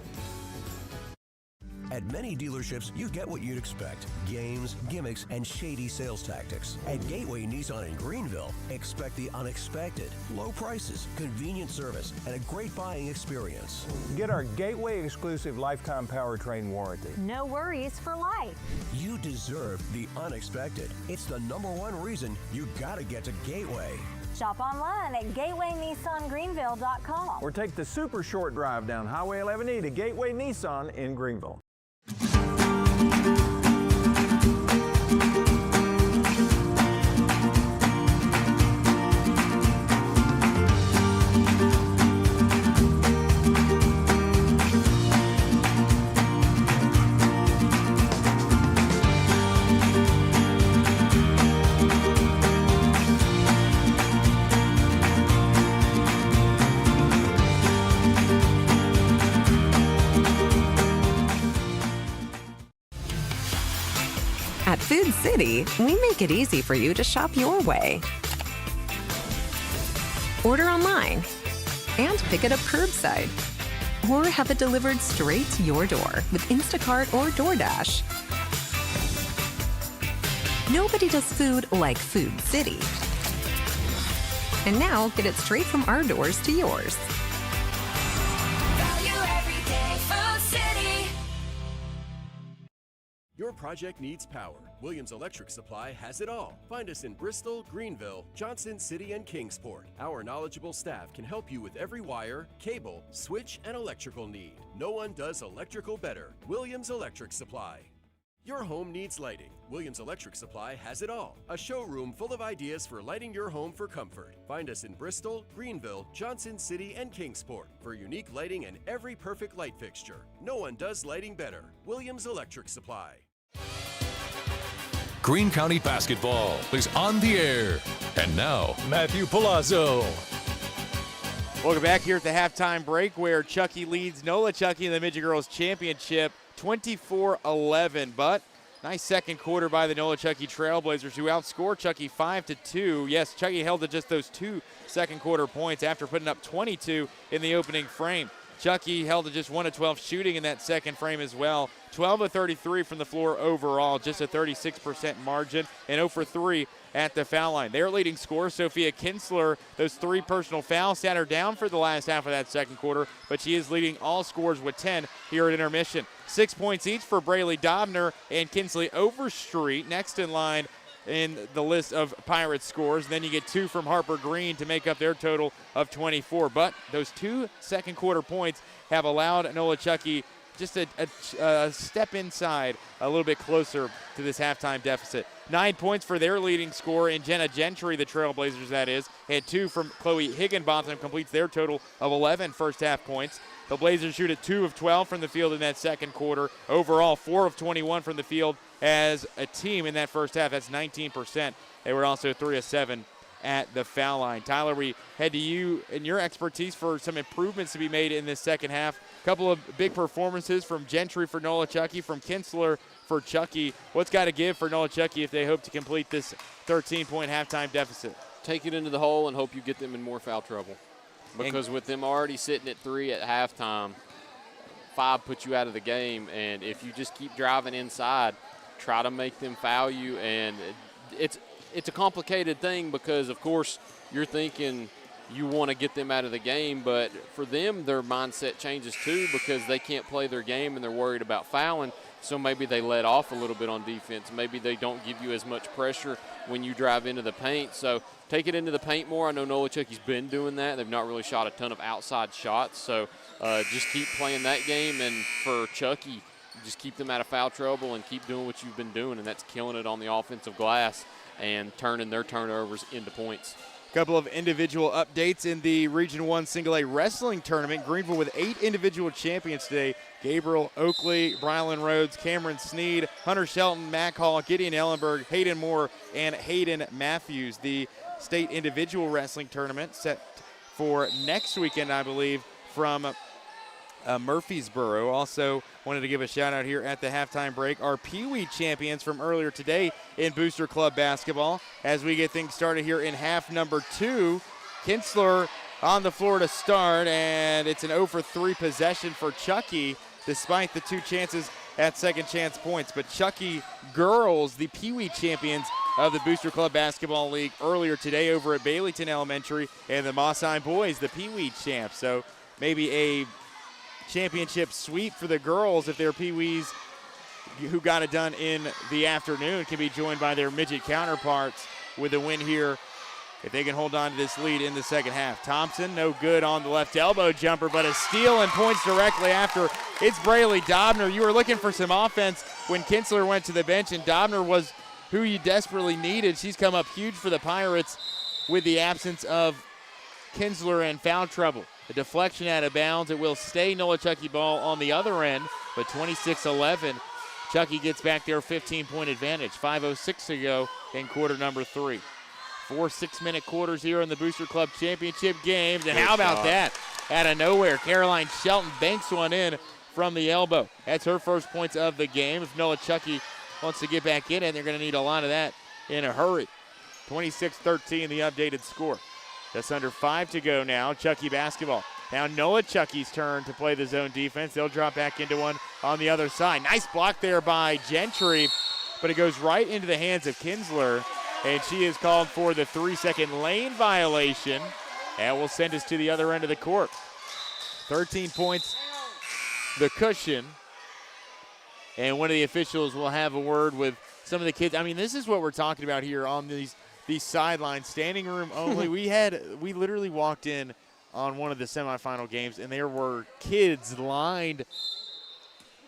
At many dealerships, you get what you'd expect. Games, gimmicks, and shady sales tactics. At Gateway Nissan in Greenville, expect the unexpected. Low prices, convenient service, and a great buying experience. Get our Gateway exclusive lifetime powertrain warranty. No worries for life. You deserve the unexpected. It's the #1 reason you gotta get to Gateway. Shop online at GatewayNissanGreenville.com. Or take the super short drive down Highway 11E to Gateway Nissan in Greenville. At Food City, we make it easy for you to shop your way. Order online and pick it up curbside, or have it delivered straight to your door with Instacart or DoorDash. Nobody does food like Food City. And now, get it straight from our doors to yours. Your project needs power. Williams Electric Supply has it all. Find us in Bristol, Greenville, Johnson City, and Kingsport. Our knowledgeable staff can help you with every wire, cable, switch, and electrical need. No one does electrical better. Williams Electric Supply. Your home needs lighting. Williams Electric Supply has it all. A showroom full of ideas for lighting your home for comfort. Find us in Bristol, Greenville, Johnson City, and Kingsport for unique lighting and every perfect light fixture. No one does lighting better. Williams Electric Supply. Greene County basketball is on the air. And now, Matthew Palazzo. Welcome back here at the halftime break where Chucky leads Nola Chucky in the Midget Girls Championship 24-11. But nice second quarter by the Nola Chucky Trailblazers, who outscored Chucky 5-2. Yes, Chucky held to just those 2 second quarter points after putting up 22 in the opening frame. Chucky held to just 1 of 12 shooting in that second frame as well. 12 of 33 from the floor overall, just a 36% margin, and 0 for 3 at the foul line. Their leading scorer, Sophia Kinsler, those 3 personal fouls sat her down for the last half of that second quarter, but she is leading all scorers with 10 here at intermission. 6 points each for Braylee Dobner and Kinsley Overstreet next in line in the list of Pirates scores. And then you get 2 from Harper Green to make up their total of 24. But those 2 second quarter points have allowed Nola Chucky just a step inside, a little bit closer to this halftime deficit. 9 points for their leading scorer in Jenna Gentry, the Trailblazers that is. Had 2 from Chloe Higginbotham, completes their total of 11 first half points. The Blazers shoot at 2 of 12 from the field in that second quarter. Overall, 4 of 21 from the field as a team in that first half. That's 19%. They were also 3 of 7 at the foul line. Tyler, we head to you and your expertise for some improvements to be made in this second half. A couple of big performances from Gentry for Nola Chucky, from Kinsler for Chucky. What's got to give for Nola Chucky if they hope to complete this 13-point halftime deficit? Take it into the hole and hope you get them in more foul trouble. Because with them already sitting at 3 at halftime, 5 puts you out of the game. And if you just keep driving inside, try to make them foul you. And it's a complicated thing because, of course, you're thinking you want to get them out of the game. But for them, their mindset changes too because they can't play their game and they're worried about fouling. So maybe they let off a little bit on defense. Maybe they don't give you as much pressure when you drive into the paint. So take it into the paint more. I know Nola Chucky's been doing that. They've not really shot a ton of outside shots. So just keep playing that game. And for Chucky, just keep them out of foul trouble and keep doing what you've been doing, and that's killing it on the offensive glass and turning their turnovers into points. Couple of individual updates in the Region 1 Single A Wrestling Tournament. Greenville with 8 individual champions today. Gabriel Oakley, Brylan Rhodes, Cameron Sneed, Hunter Shelton, Mac Hall, Gideon Ellenberg, Hayden Moore, and Hayden Matthews. The state individual wrestling tournament set for next weekend, I believe, from Murfreesboro. Also wanted to give a shout out here at the halftime break. Our Pee Wee champions from earlier today in Booster Club basketball. As we get things started here in half number 2, Kinsler on the floor to start, and it's an 0 for 3 possession for Chucky, despite the 2 chances at second chance points. But Chucky girls, the Pee Wee champions of the Booster Club Basketball League earlier today over at Baileyton Elementary, and the Mosheim boys, the Pee Wee champs. So maybe a championship sweep for the girls if their Pee Wees who got it done in the afternoon can be joined by their midget counterparts with a win here if they can hold on to this lead in the second half. Thompson, no good on the left elbow jumper, but a steal and points directly after. It's Braylee Dobner. You were looking for some offense when Kinsler went to the bench, and Dobner was who you desperately needed. She's come up huge for the Pirates with the absence of Kinsler and foul trouble. A deflection out of bounds. It will stay Nola Chucky ball on the other end, but 26-11. Chucky gets back their 15-point advantage. 5:06 to go in quarter number 3. 4 6-minute quarters here in the Booster Club Championship games. And how about that? Out of nowhere, Caroline Shelton banks one in from the elbow. That's her first points of the game. If Nola Chucky wants to get back in it. They're going to need a lot of that in a hurry. 26-13, the updated score. Just under 5 to go now. Chucky basketball. Now Noah Chucky's turn to play the zone defense. They'll drop back into one on the other side. Nice block there by Gentry, but it goes right into the hands of Kinsler, and she is called for the 3-second lane violation, and will send us to the other end of the court. 13 points, the cushion, and one of the officials will have a word with some of the kids. I mean, this is what we're talking about here on these sidelines, standing room only. we literally walked in on one of the semifinal games, and there were kids lined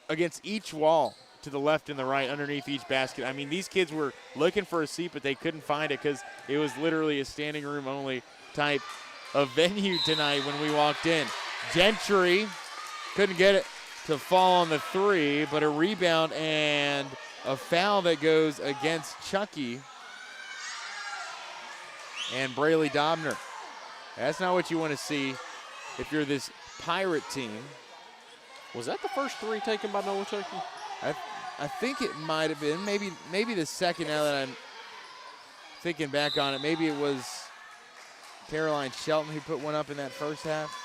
against each wall to the left and the right underneath each basket. I mean, these kids were looking for a seat, but they couldn't find it because it was literally a standing room only type of venue tonight when we walked in. Gentry couldn't get it to fall on the 3, but a rebound and a foul that goes against Chucky and Braley Dobner. That's not what you want to see if you're this Pirate team. Was that the first 3 taken by Noah Chucky? I think it might have been. Maybe the second, now that I'm thinking back on it. Maybe it was Caroline Shelton who put one up in that first half.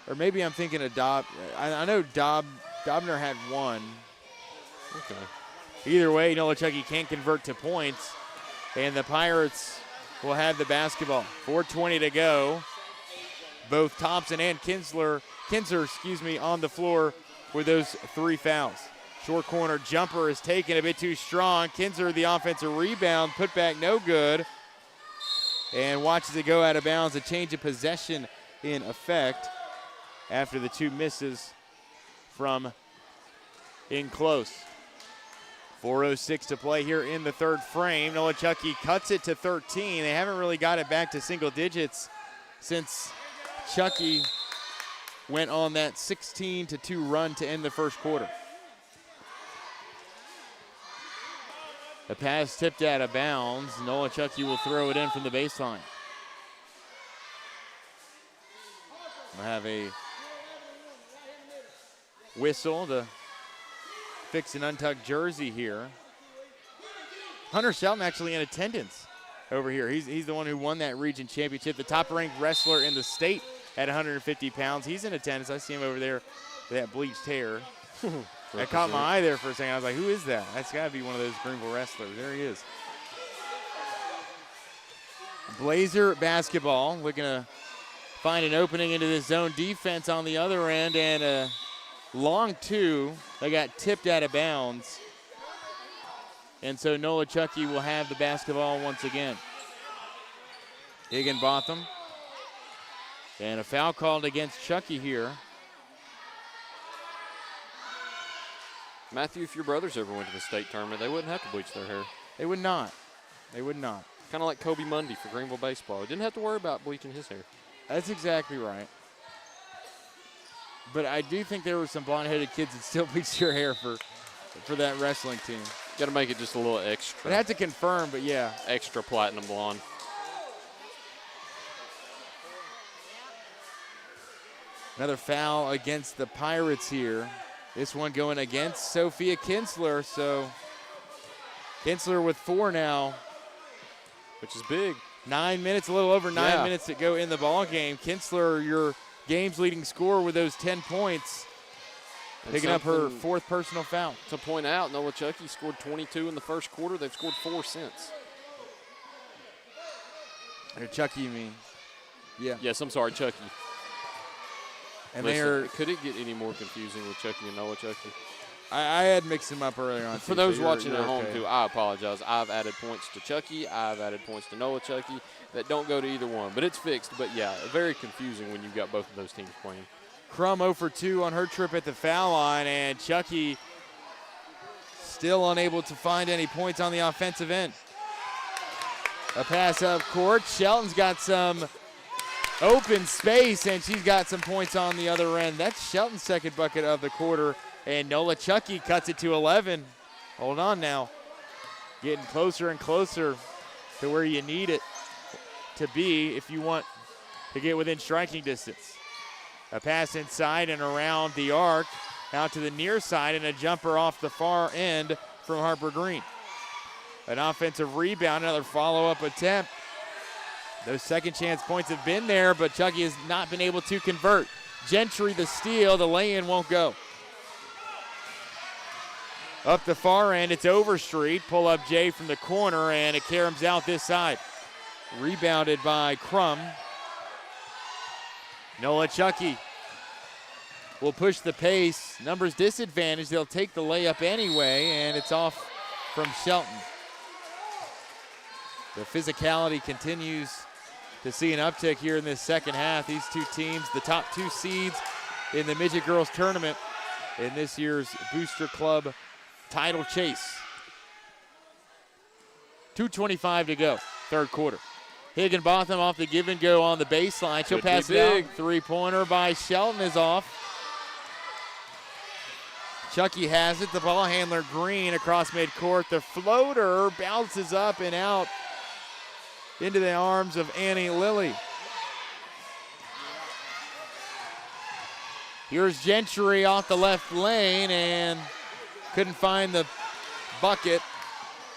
Or maybe I'm thinking of I know Dobner had one. Okay. Either way, Noah Chucky can't convert to points, and the Pirates will have the basketball. 4:20 to go. Both Thompson and Kinzer, on the floor with those 3 fouls. Short corner jumper is taken a bit too strong. Kinzer, the offensive rebound, put back no good, and watches it go out of bounds. A change of possession in effect after the 2 misses from in close. 4:06 to play here in the third frame. Noah Chucky cuts it to 13. They haven't really got it back to single digits since Chucky went on that 16-2 run to end the first quarter. The pass tipped out of bounds. Noah Chucky will throw it in from the baseline. We'll have a whistle to fix an untucked jersey here. Hunter Shelton actually in attendance over here. He's the one who won that region championship, the top-ranked wrestler in the state at 150 pounds. He's in attendance. I see him over there with that bleached hair. That caught my eye there for a second. I was like, who is that? That's got to be one of those Greenville wrestlers. There he is. Blazer basketball looking to find an opening into this zone defense on the other end, and a long 2 that got tipped out of bounds. And so Noah Chucky will have the basketball once again. Higginbotham. And a foul called against Chucky here. Matthew, if your brothers ever went to the state tournament, they wouldn't have to bleach their hair. They would not. They would not. Kind of like Kobe Mundy for Greenville baseball. He didn't have to worry about bleaching his hair. That's exactly right. But I do think there were some blonde-headed kids that still bleached their hair for that wrestling team. Got to make it just a little extra. I'd have to confirm, but yeah. Extra platinum blonde. Another foul against the Pirates here. This one going against Sophia Kinsler. So Kinsler with 4 now, which is big. 9 minutes, a little over 9 minutes to go in the ball game. Kinsler, your game's leading scorer with those 10 points, picking up her 4th personal foul. To point out, Noah Chucky scored 22 in the first quarter. They've scored 4 since. Or Chucky, you mean? Yeah. Yes, I'm sorry, Chucky. And could it get any more confusing with Chucky and Noah Chucky? I had mixed them up earlier on. For those watching at home, too, I apologize. I've added points to Chucky. I've added points to Noah Chucky that don't go to either one. But it's fixed. But, yeah, very confusing when you've got both of those teams playing. Crum 0 for 2 on her trip at the foul line, and Chucky still unable to find any points on the offensive end. A pass up court. Shelton's got some open space, and she's got some points on the other end. That's Shelton's 2nd bucket of the quarter, and Noah Chucky cuts it to 11. Hold on now. Getting closer and closer to where you need it to be if you want to get within striking distance. A pass inside and around the arc. out to the near side, and a jumper off the far end from Harper Green. An offensive rebound, another follow-up attempt. Those second chance points have been there, but Chucky has not been able to convert. Gentry the steal, the lay-in won't go. Up the far end, it's Overstreet. Pull up Jay from the corner, and it caroms out this side. Rebounded by Crum. Nola Chucky will push the pace. Numbers disadvantage. They'll take the layup anyway, and it's off from Shelton. The physicality continues to see an uptick here in this second half. These two teams, the top two seeds in the Midget Girls Tournament in this year's Booster Club title chase. 2:25 to go, third quarter. Higginbotham off the give and go on the baseline. She'll pass it out. Three-pointer by Shelton is off. Chucky has it. The ball handler Green across midcourt. The floater bounces up and out into the arms of Annie Lilly. Here's Gentry off the left lane and couldn't find the bucket.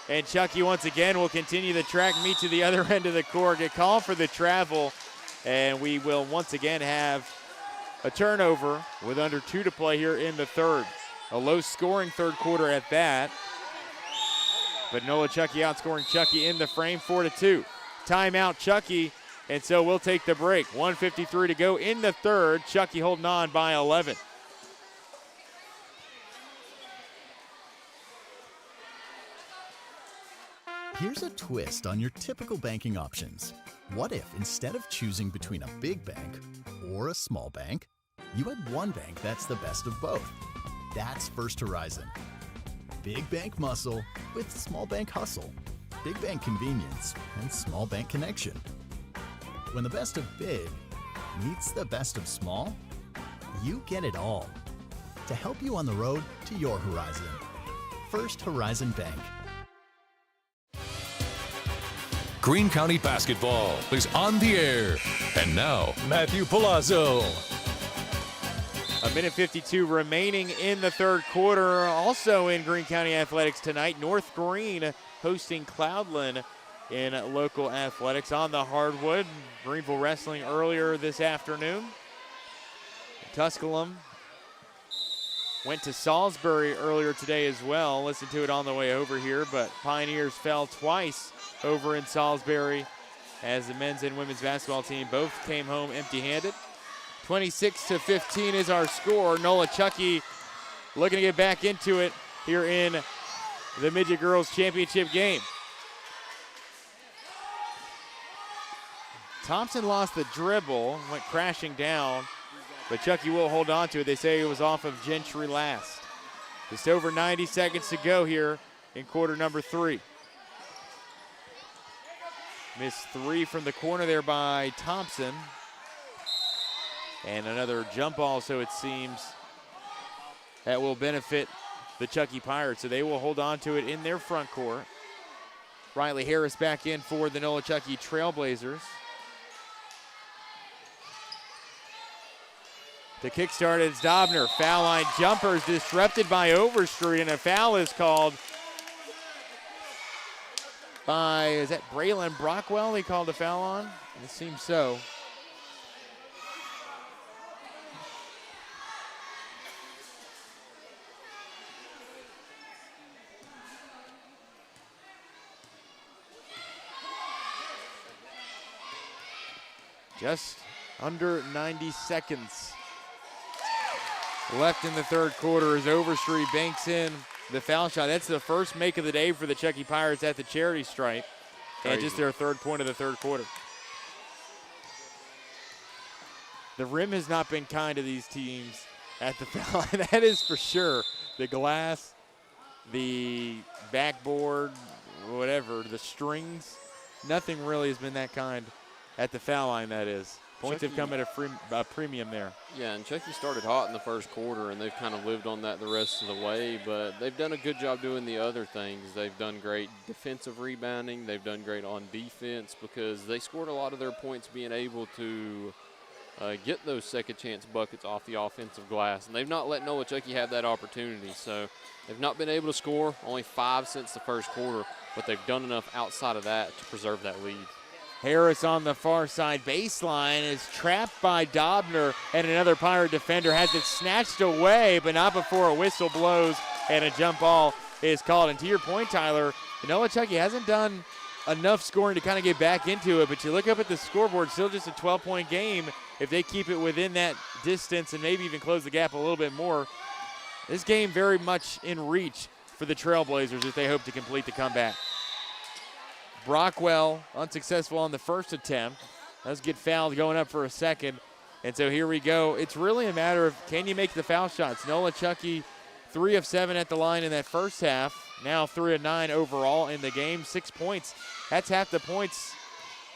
And Chucky once again will continue the track meet to the other end of the court. Get called for the travel, and we will once again have a turnover with under 2 to play here in the third. A low-scoring third quarter at that. But Nola Chucky outscoring Chucky in the frame, 4-2. Timeout Chucky, and so we'll take the break. 1:53 to go in the third. Chucky holding on by 11. Here's a twist on your typical banking options. What if instead of choosing between a big bank or a small bank, you had one bank that's the best of both? That's First Horizon. Big bank muscle with small bank hustle. Big bank convenience and small bank connection. When the best of big meets the best of small, you get it all. To help you on the road to your horizon. First Horizon Bank. Greene County basketball is on the air. And now, Matthew Palazzo. 1:52 remaining in the third quarter. Also in Greene County Athletics tonight, North Greene hosting Cloudland in local athletics on the hardwood. Greenville wrestling earlier this afternoon. Tusculum went to Salisbury earlier today as well. Listen to it on the way over here, but Pioneers fell twice over in Salisbury as the men's and women's basketball team both came home empty-handed. 26-15 is our score. Nola Chucky looking to get back into it here in the Midget Girls Championship game. Thompson lost the dribble, went crashing down, but Chucky will hold on to it. They say it was off of Gentry last. Just over 90 seconds to go here in quarter number 3. Missed 3 from the corner there by Thompson. And another jump ball, so it seems, that will benefit the Chucky Pirates. So they will hold on to it in their front court. Riley Harris back in for the Nola Chucky Trailblazers. To kickstart, it's Dobner. Foul line jumpers disrupted by Overstreet, and a foul is called by, is that Braylon Brockwell he called a foul on? It seems so. Just under 90 seconds left in the third quarter as Overstreet banks in the foul shot. That's the first make of the day for the Chucky Pirates at the charity stripe. And just their third point of the third quarter. The rim has not been kind to these teams at the foul line. That is for sure. The glass, the backboard, whatever, the strings, nothing really has been that kind at the foul line, that is. Points have come at a premium there. Yeah, and Chucky started hot in the first quarter, and they've kind of lived on that the rest of the way, but they've done a good job doing the other things. They've done great defensive rebounding. They've done great on defense because they scored a lot of their points being able to get those second chance buckets off the offensive glass. And they've not let Nolichucky have that opportunity. So they've not been able to score, only 5 since the first quarter, but they've done enough outside of that to preserve that lead. Harris on the far side baseline is trapped by Dobner, and another Pirate defender has it snatched away, but not before a whistle blows and a jump ball is called. And to your point, Tyler, Nolichucky hasn't done enough scoring to kind of get back into it, but you look up at the scoreboard, still just a 12-point game. If they keep it within that distance and maybe even close the gap a little bit more, this game very much in reach for the Trailblazers if they hope to complete the comeback. Brockwell unsuccessful on the first attempt. Does get fouled going up for a second. And so here we go. It's really a matter of can you make the foul shots. Nolichucky 3 of 7 at the line in that first half. Now 3 of 9 overall in the game. 6 points. That's half the points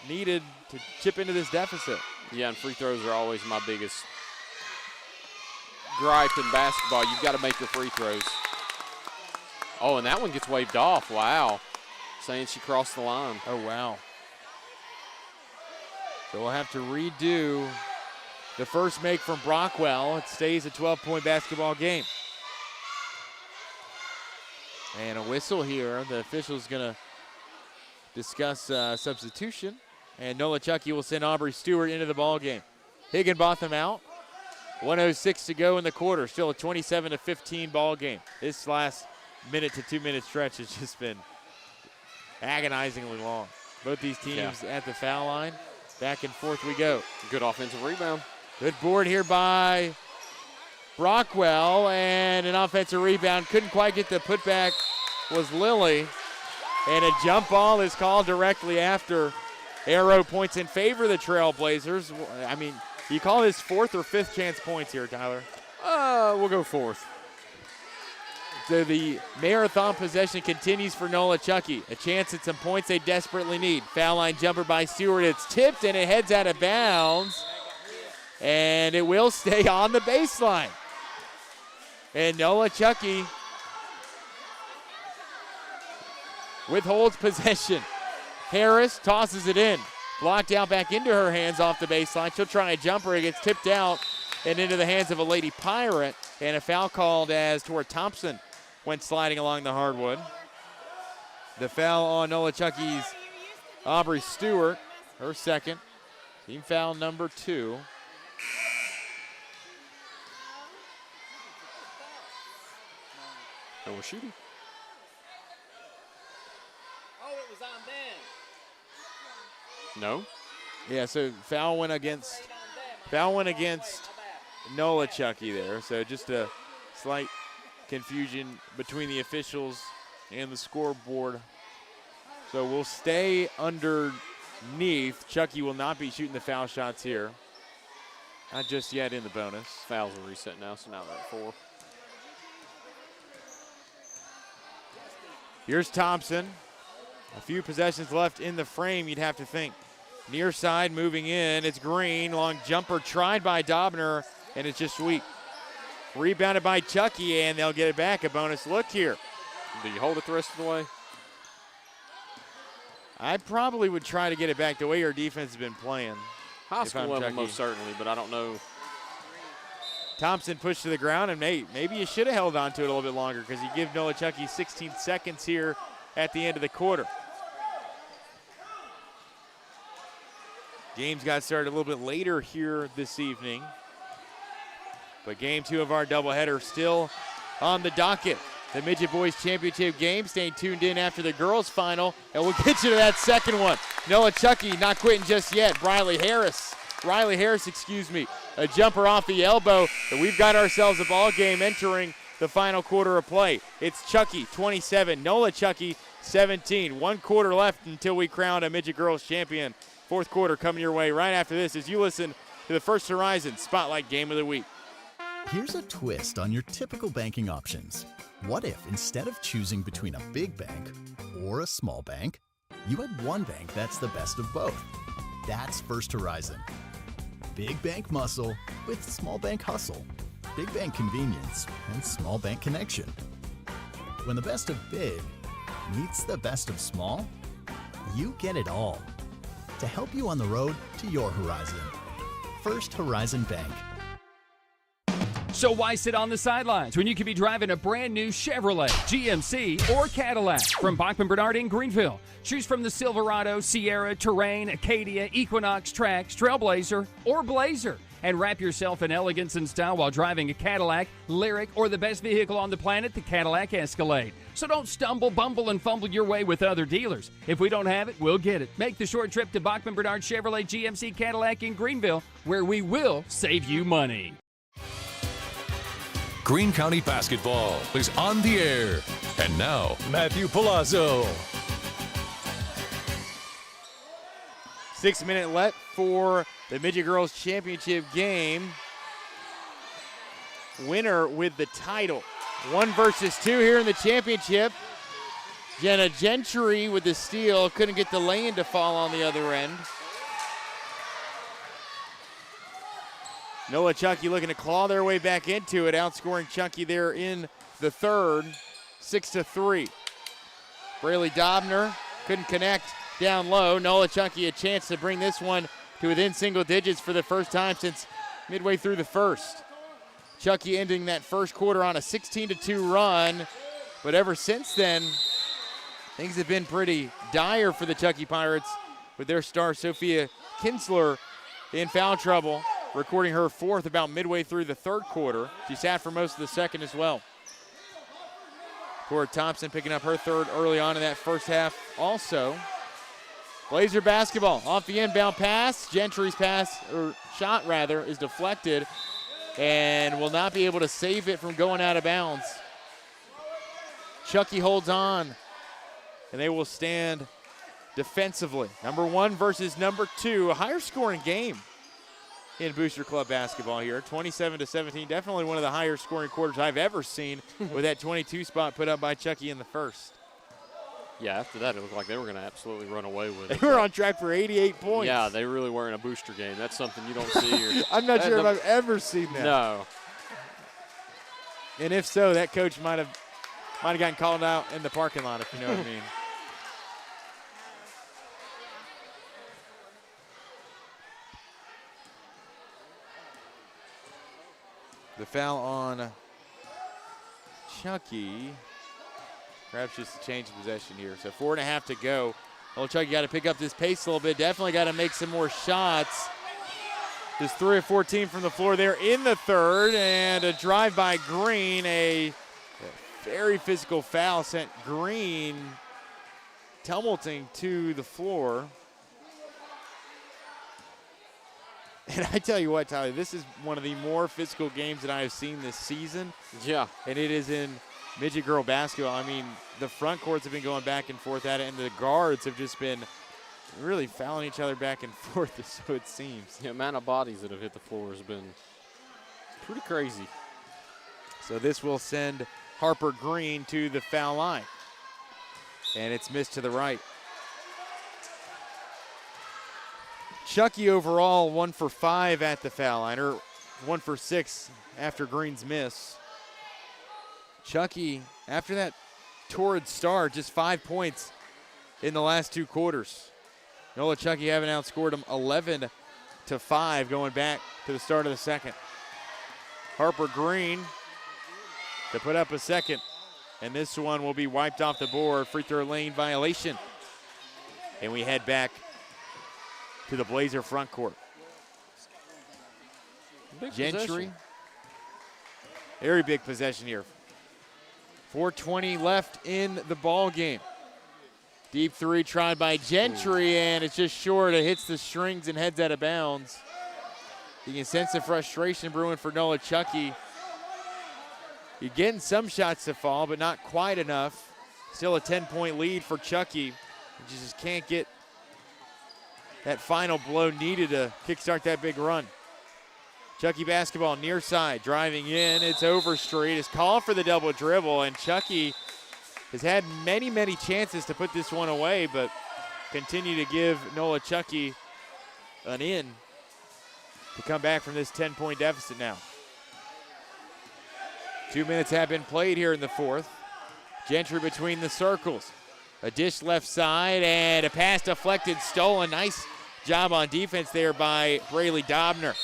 needed to chip into this deficit. Yeah, and free throws are always my biggest gripe in basketball. You've got to make your free throws. Oh, and that one gets waved off. Wow. Saying she crossed the line. Oh, wow. So we'll have to redo the first make from Brockwell. It stays a 12-point basketball game. And a whistle here. The official's going to discuss substitution. And Nolichucky will send Aubrey Stewart into the ball game. Higginbotham out. 1:06 to go in the quarter. Still a 27-15 ball game. This last minute to 2-minute stretch has just been agonizingly long. Both these teams at the foul line. Back and forth we go. Good offensive rebound. Good board here by Brockwell, and an offensive rebound. Couldn't quite get the putback was Lilly. And a jump ball is called directly after. Arrow points in favor of the Trailblazers. I mean, you call this 4th or 5th chance points here, Tyler? We'll go 4th. So the marathon possession continues for Nolichucky. A chance at some points they desperately need. Foul line jumper by Stewart. It's tipped and it heads out of bounds. And it will stay on the baseline. And Nolichucky withholds possession. Harris tosses it in. Blocked out back into her hands off the baseline. She'll try a jumper. It gets tipped out and into the hands of a Lady Pirate. And a foul called as Tora Thompson went sliding along the hardwood. The foul on Nolichucky's Aubrey Stewart, her second. Team foul number 2. And we're shooting. Oh, it was on them. No. Yeah, so foul went against Nolichucky there. So just a slight confusion between the officials and the scoreboard. So we'll stay underneath. Chucky will not be shooting the foul shots here. Not just yet in the bonus. Fouls are reset now, so now they're at 4. Here's Thompson. A few possessions left in the frame, you'd have to think. Near side moving in. It's Green. Long jumper tried by Dobner, and it's just weak. Rebounded by Chucky, and they'll get it back. A bonus look here. Do you hold it the rest of the way? I probably would try to get it back the way your defense has been playing. High school level most certainly, but I don't know. Thompson pushed to the ground, and maybe you should have held on to it a little bit longer because you give Nolichucky 16 seconds here at the end of the quarter. Games got started a little bit later here this evening. But game 2 of our doubleheader still on the docket. The Midget Boys Championship game. Staying tuned in after the girls' final, and we'll get you to that second one. Nolichucky not quitting just yet. Riley Harris, a jumper off the elbow, and we've got ourselves a ball game entering the final quarter of play. It's Chucky 27, Nolichucky 17. 1 quarter left until we crown a Midget Girls Champion. 4th quarter coming your way right after this as you listen to the First Horizon Spotlight Game of the Week. Here's a twist on your typical banking options. What if instead of choosing between a big bank or a small bank, you had one bank that's the best of both? That's First Horizon. Big bank muscle with small bank hustle. Big bank convenience and small bank connection. When the best of big meets the best of small, you get it all. To help you on the road to your horizon. First Horizon Bank. So why sit on the sidelines when you could be driving a brand new Chevrolet, GMC, or Cadillac from Bachman Bernard in Greenville? Choose from the Silverado, Sierra, Terrain, Acadia, Equinox, Trax, Trailblazer, or Blazer. And wrap yourself in elegance and style while driving a Cadillac, Lyric, or the best vehicle on the planet, the Cadillac Escalade. So don't stumble, bumble, and fumble your way with other dealers. If we don't have it, we'll get it. Make the short trip to Bachman Bernard Chevrolet GMC Cadillac in Greenville, where we will save you money. Greene County basketball is on the air. And now, Matthew Palazzo. 6 minute left for the Midget Girls Championship game. Winner with the title. 1 versus 2 here in the championship. Jenna Gentry with the steal. Couldn't get the lay-in to fall on the other end. Nola Chucky looking to claw their way back into it, outscoring Chucky there in the third, 6-3. Braylee Dobner couldn't connect down low. Nola Chucky a chance to bring this one to within single digits for the first time since midway through the first. Chucky ending that first quarter on a 16-2 run, but ever since then, things have been pretty dire for the Chucky Pirates with their star Sophia Kinsler in foul trouble, recording her fourth about midway through the third quarter. She sat for most of the second as well. Cora Thompson picking up her third early on in that first half also. Blazer basketball off the inbound pass. Gentry's shot is deflected and will not be able to save it from going out of bounds. Chucky holds on, and they will stand defensively. Number 1 versus number 2, a higher scoring game in Booster Club basketball here. 27-17, definitely one of the higher scoring quarters I've ever seen with that 22 spot put up by Chucky in the first. Yeah, after that, it looked like they were going to absolutely run away with it. They were on track for 88 points. Yeah, they really were in a booster game. That's something you don't see here. I'm not sure if I've ever seen that. No. And if so, that coach might have gotten called out in the parking lot, if you know what I mean. The foul on Chucky. Perhaps just a change of possession here. So 4.5 to go. Well, Chucky got to pick up this pace a little bit. Definitely got to make some more shots. Just 3 of 14 from the floor there in the third. And a drive by Greene. A very physical foul sent Greene tumulting to the floor. And I tell you what, Tyler, this is one of the more physical games that I have seen this season. Yeah. And it is in midget girl basketball. I mean, the front courts have been going back and forth at it, and the guards have just been really fouling each other back and forth, so it seems. The amount of bodies that have hit the floor has been pretty crazy. So this will send Harper Greene to the foul line. And it's missed to the right. Chucky overall 1 for 5 at the foul line, or 1 for 6 after Greene's miss. Chucky, after that torrid start, just 5 points in the last 2 quarters. Nola Chucky having outscored them 11-5 going back to the start of the second. Harper Greene to put up a second, and this one will be wiped off the board. Free throw lane violation. And we head back to the Blazer front court. Gentry, possession. Very big possession here. 4:20 left in the ball game. Deep three tried by Gentry, and it's just short. It hits the strings and heads out of bounds. You can sense the frustration brewing for Nola Chucky. You're getting some shots to fall, but not quite enough. Still a 10-point lead for Chucky. You just can't get that final blow needed to kickstart that big run. Chucky basketball near side, driving in. It's Overstreet. It's called for the double dribble, and Chucky has had many, many chances to put this one away, but continue to give Nola Chucky an in to come back from this 10-point deficit now. 2 minutes have been played here in the fourth. Gentry between the circles. A dish left side and a pass deflected, stolen. Nice job on defense there by Braylee Dobner.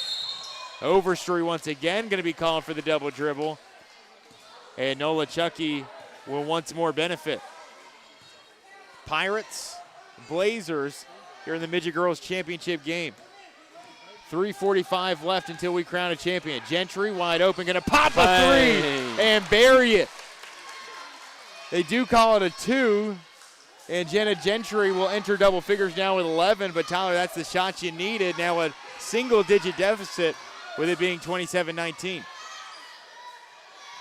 Overstreet once again going to be calling for the double dribble. And Nola Chucky will once more benefit. Pirates, Blazers here in the Midget Girls Championship game. 3:45 left until we crown a champion. Gentry wide open, going to pop a three and bury it. They do call it a 2, and Jenna Gentry will enter double figures now with 11, but Tyler, that's the shot you needed. Now a single-digit deficit with it being 27-19.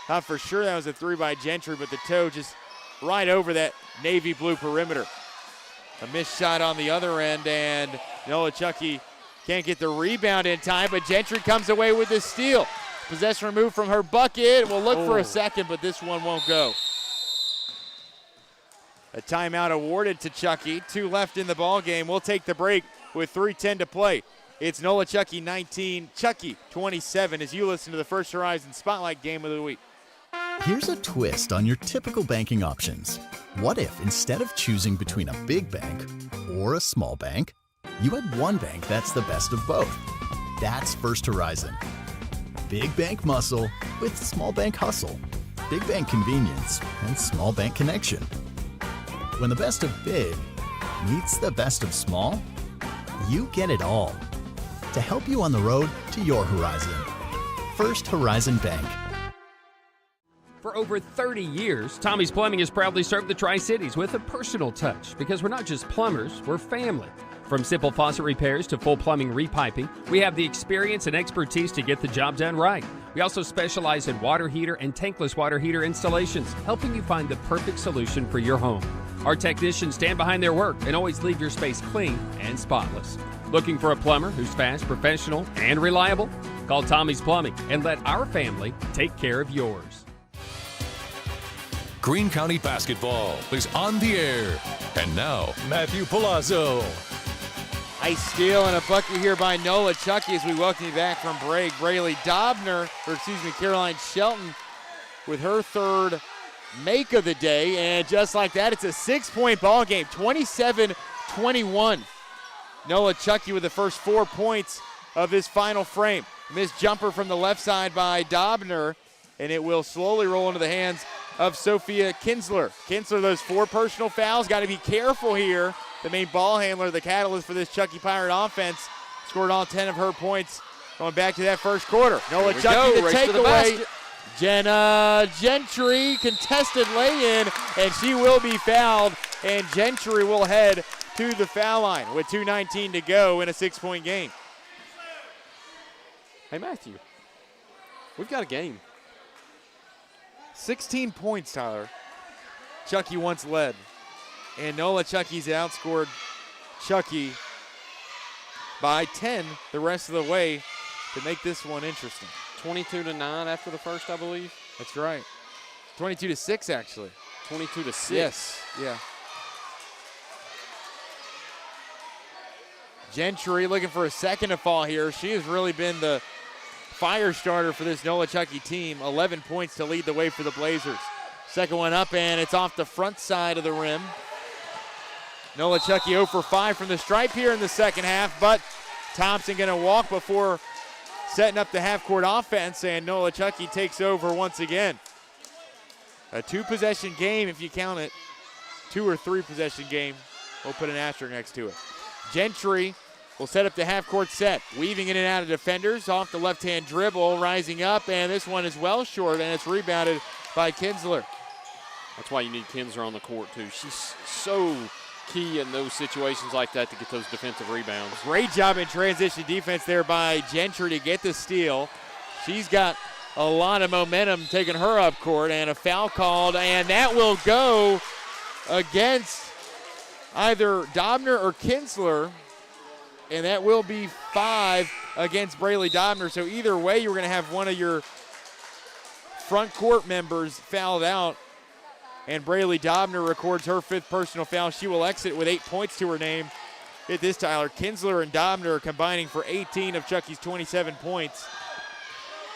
Thought for sure that was a 3 by Gentry, but the toe just right over that navy blue perimeter. A missed shot on the other end, and Nola Chucky can't get the rebound in time, but Gentry comes away with the steal. Possession removed from her bucket. We'll look for a second, but this one won't go. A timeout awarded to Chucky. 2 left in the ball game. We'll take the break with 3:10 to play. It's Nola Chucky 19, Chucky 27 as you listen to the First Horizon Spotlight Game of the Week. Here's a twist on your typical banking options. What if instead of choosing between a big bank or a small bank, you had one bank that's the best of both? That's First Horizon. Big bank muscle with small bank hustle. Big bank convenience and small bank connection. When the best of big meets the best of small, you get it all. To help you on the road to your horizon. First Horizon Bank. For over 30 years, Tommy's Plumbing has proudly served the Tri-Cities with a personal touch because we're not just plumbers, we're family. From simple faucet repairs to full plumbing repiping, we have the experience and expertise to get the job done right. We also specialize in water heater and tankless water heater installations, helping you find the perfect solution for your home. Our technicians stand behind their work and always leave your space clean and spotless. Looking for a plumber who's fast, professional, and reliable? Call Tommy's Plumbing and let our family take care of yours. Greene County Basketball is on the air. And now, Matthew Palazzo. Nice steal and a bucket here by Nola Chucky as we welcome you back from break. Caroline Shelton with her third make of the day. And just like that, it's a 6-point ball game, 27-21. Nola Chucky with the first 4 points of this final frame. Missed jumper from the left side by Dobner, and it will slowly roll into the hands of Sophia Kinsler. Kinsler, those 4 personal fouls. Got to be careful here. The main ball handler, the catalyst for this Chucky Pirate offense, scored all 10 of her points going back to that first quarter. Nola Chucky, the takeaway. Jenna Gentry, contested lay-in, and she will be fouled, and Gentry will head to the foul line with 2:19 to go in a 6-point game. Hey, Matthew, we've got a game. 16 points, Tyler. Chucky once led. And Nola Chucky's outscored Chucky by 10 the rest of the way to make this one interesting. 22-9 after the first, I believe. That's right. 22-6, actually. 22-6. Yes, yeah. Gentry looking for a second to fall here. She has really been the fire starter for this Nola Chucky team. 11 points to lead the way for the Blazers. Second one up, and it's off the front side of the rim. Nola Chucky 0 for 5 from the stripe here in the second half, but Thompson going to walk before setting up the half-court offense, and Nola Chucky takes over once again. A 2-possession game if you count it. 2 or 3-possession game. We'll put an asterisk next to it. Gentry will set up the half-court set, weaving in and out of defenders off the left-hand dribble, rising up, and this one is well short, and it's rebounded by Kinsler. That's why you need Kinsler on the court, too. She's so key in those situations like that to get those defensive rebounds. Great job in transition defense there by Gentry to get the steal. She's got a lot of momentum taking her up court, and a foul called, and that will go against either Dobner or Kinsler, and that will be 5 against Braylee Dobner. So either way, you're going to have one of your front court members fouled out, and Braylee Dobner records her 5th personal foul. She will exit with 8 points to her name. Hit this, Tyler. Kinsler and Dobner are combining for 18 of Chucky's 27 points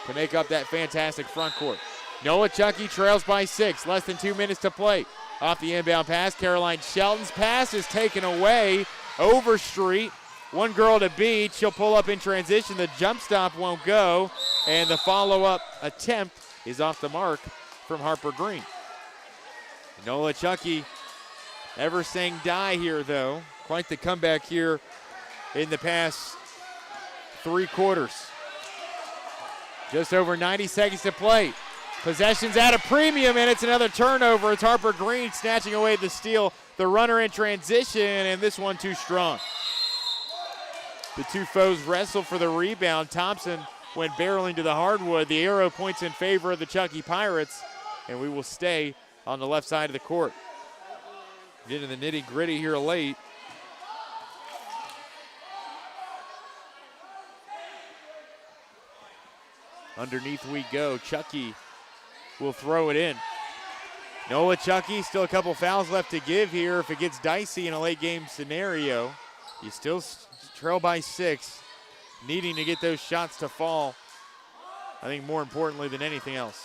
to make up that fantastic front court. Nola Chucky trails by 6, less than 2 minutes to play. Off the inbound pass, Caroline Shelton's pass is taken away. Overstreet One girl to beat. She'll pull up in transition. The jump stop won't go, and the follow-up attempt is off the mark from Harper Green. Nola Chucky never saying die here, though. Quite the comeback here in the past 3 quarters. Just over 90 seconds to play. Possession's at a premium, and it's another turnover. It's Harper Green snatching away the steal. The runner in transition, and this one too strong. The two foes wrestle for the rebound. Thompson went barreling to the hardwood. The arrow points in favor of the Chucky Pirates, and we will stay on the left side of the court. Get in the nitty-gritty here late. Underneath we go. Chucky will throw it in. Nola Chucky, still a couple fouls left to give here. If it gets dicey in a late game scenario, you still trail by 6, needing to get those shots to fall, I think more importantly than anything else.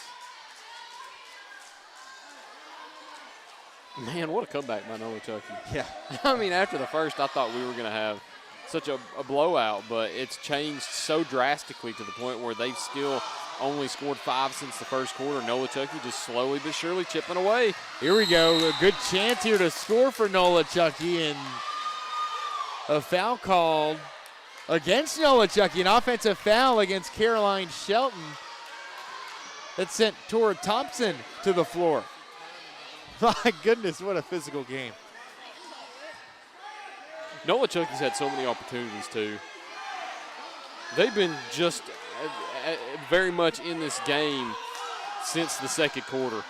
Man, what a comeback by Nola Chucky. Yeah. I mean, after the first, I thought we were going to have such a blowout, but it's changed so drastically to the point where they've still only scored 5 since the first quarter. Nola Chucky just slowly but surely chipping away. Here we go. A good chance here to score for Nola Chucky, and a foul called against Nola Chucky, an offensive foul against Caroline Shelton that sent Tora Thompson to the floor. My goodness, what a physical game. Nola Chucky's had so many opportunities, too. They've been just very much in this game since the second quarter.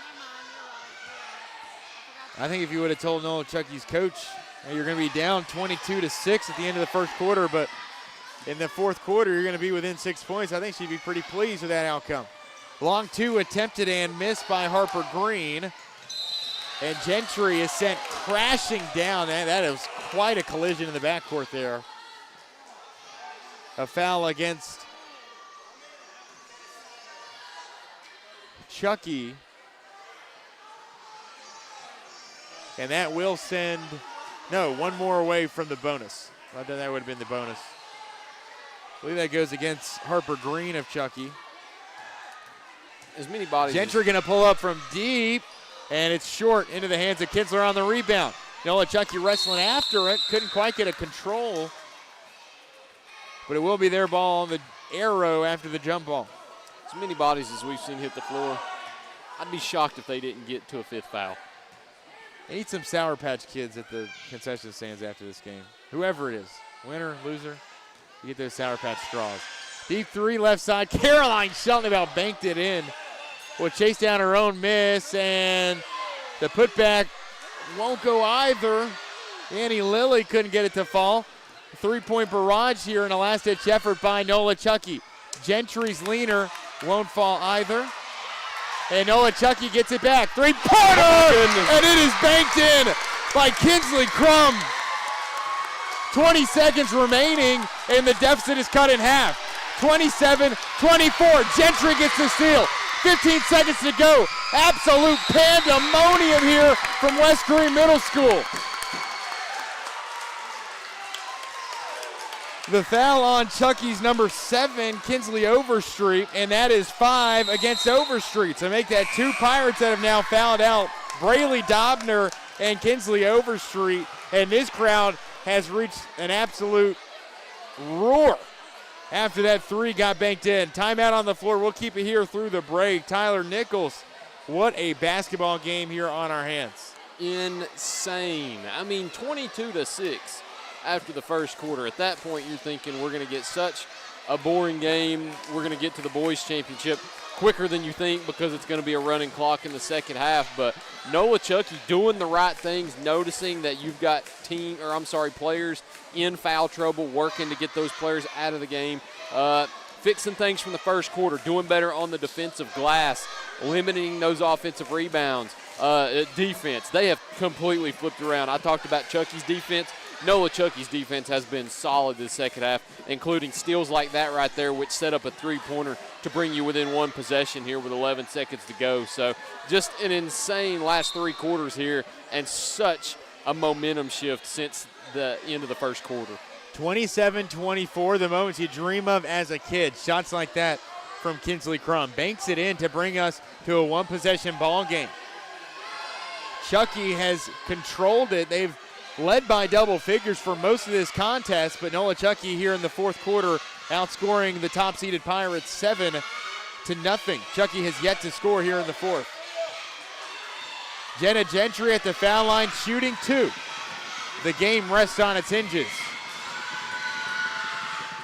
I think if you would have told Nola Chucky's coach, hey, you're going to be down 22-6 at the end of the first quarter, but in the fourth quarter, you're going to be within 6 points, I think she'd be pretty pleased with that outcome. Long 2 attempted and missed by Harper Green. And Gentry is sent crashing down. That is quite a collision in the backcourt there. A foul against Chucky. And that will send, no, one more away from the bonus. I thought that would have been the bonus. I believe that goes against Harper Green of Chucky. As many bodies. Gentry going to pull up from deep. And it's short into the hands of Kinsler on the rebound. Nola Chucky wrestling after it. Couldn't quite get a control. But it will be their ball on the arrow after the jump ball. As many bodies as we've seen hit the floor, I'd be shocked if they didn't get to a 5th foul. They need some Sour Patch Kids at the concession stands after this game. Whoever it is, winner, loser, you get those Sour Patch straws. Deep 3 left side. Caroline Shelton about banked it in. Will chase down her own miss, and the putback won't go either. Annie Lilly couldn't get it to fall. 3-point barrage here in a last-ditch effort by Nola Chucky. Gentry's leaner won't fall either. And Nola Chucky gets it back. 3-pointer! And it is banked in by Kinsley Crum. 20 seconds remaining, and the deficit is cut in half. 27-24. Gentry gets the steal. 15 seconds to go. Absolute pandemonium here from West Green Middle School. The foul on Chucky's number 7, Kinsley Overstreet, and that is 5 against Overstreet. So make that 2 Pirates that have now fouled out, Braylee Dobner and Kinsley Overstreet. And this crowd has reached an absolute roar after that 3 got banked in. Timeout on the floor. We'll keep it here through the break. Tyler Nichols, what a basketball game here on our hands. Insane. I mean, 22-6 after the first quarter. At that point, you're thinking we're going to get such a boring game. We're going to get to the boys' championship quicker than you think because it's going to be a running clock in the second half. But Nola Chucky doing the right things, noticing that you've got players in foul trouble, working to get those players out of the game, fixing things from the first quarter, doing better on the defensive glass, limiting those offensive rebounds, defense. They have completely flipped around. I talked about Chucky's defense. Nola Chucky's defense has been solid this second half, including steals like that right there, which set up a 3-pointer to bring you within 1 possession here with 11 seconds to go. So just an insane last 3 quarters here and such a momentum shift since the end of the first quarter. 27-24, the moments you dream of as a kid. Shots like that from Kinsley Crum. Banks it in to bring us to a one-possession ball game. Chucky has controlled it. They've led by double figures for most of this contest, but Nola Chucky here in the fourth quarter outscoring the top-seeded Pirates 7-0. Chucky has yet to score here in the fourth. Jenna Gentry at the foul line shooting 2. The game rests on its hinges.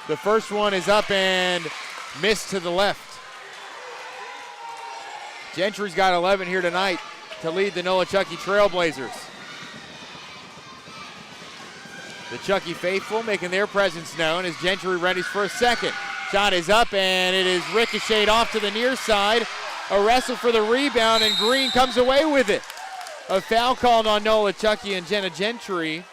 The first one is up and missed to the left. Gentry's got 11 here tonight to lead the Nola Chucky Trailblazers. The Chucky faithful making their presence known as Gentry readies for a second. Shot is up and it is ricocheted off to the near side. A wrestle for the rebound and Green comes away with it. A foul called on Nola Chucky and Jenna Gentry.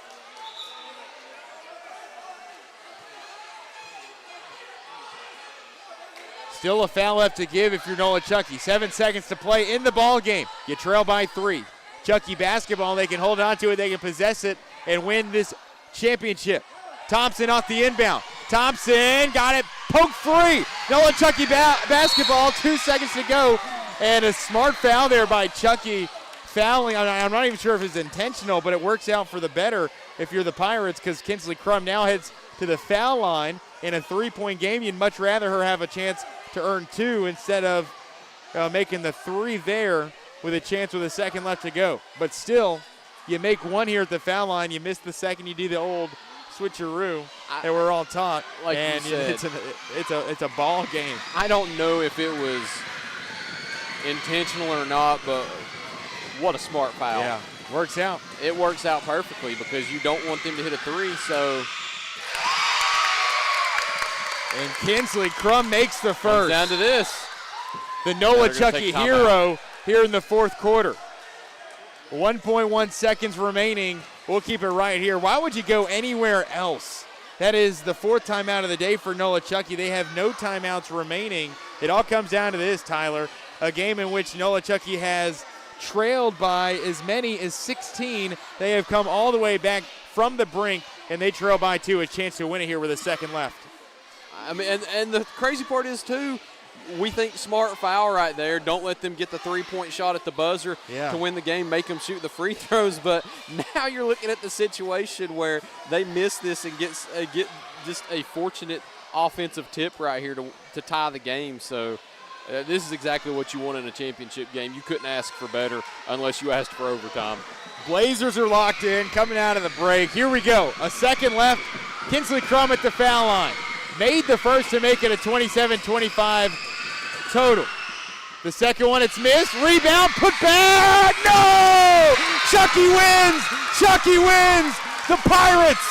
Still a foul left to give if you're Nola Chucky. 7 seconds to play in the ball game. You trail by 3. Chucky basketball, they can hold on to it, they can possess it and win this championship. Thompson off the inbound. Thompson got it poked free. Nola Chucky basketball, 2 seconds to go. And a smart foul there by Chucky. Fouling, I'm not even sure if it's intentional, but it works out for the better if you're the Pirates because Kinsley Crum now heads to the foul line. In a 3-point game, you'd much rather her have a chance to earn 2 instead of making the 3 there with a chance with a second left to go. But still, you make 1 here at the foul line, you miss the second, you do the old switcheroo that we're all taught, like and you said, it's a ball game. I don't know if it was intentional or not, but what a smart foul. Yeah, works out. It works out perfectly because you don't want them to hit a 3, so. And Kinsley Crum makes the first. Comes down to this. The Nola Chucky hero here in the fourth quarter. 1.1 seconds remaining. We'll keep it right here. Why would you go anywhere else? That is the 4th timeout of the day for Nola Chucky. They have no timeouts remaining. It all comes down to this, Tyler. A game in which Nola Chucky has trailed by as many as 16. They have come all the way back from the brink, and they trail by 2. A chance to win it here with a second left. I mean, and the crazy part is, too, we think smart foul right there. Don't let them get the 3-point shot at the buzzer to win the game, make them shoot the free throws. But now you're looking at the situation where they miss this and get just a fortunate offensive tip right here to tie the game. So this is exactly what you want in a championship game. You couldn't ask for better unless you asked for overtime. Blazers are locked in, coming out of the break. Here we go. A second left. Kinsley Crum at the foul line. Made the first to make it a 27-25 total. The second one, it's missed. Rebound, put back. No! Chucky wins. Chucky wins. The Pirates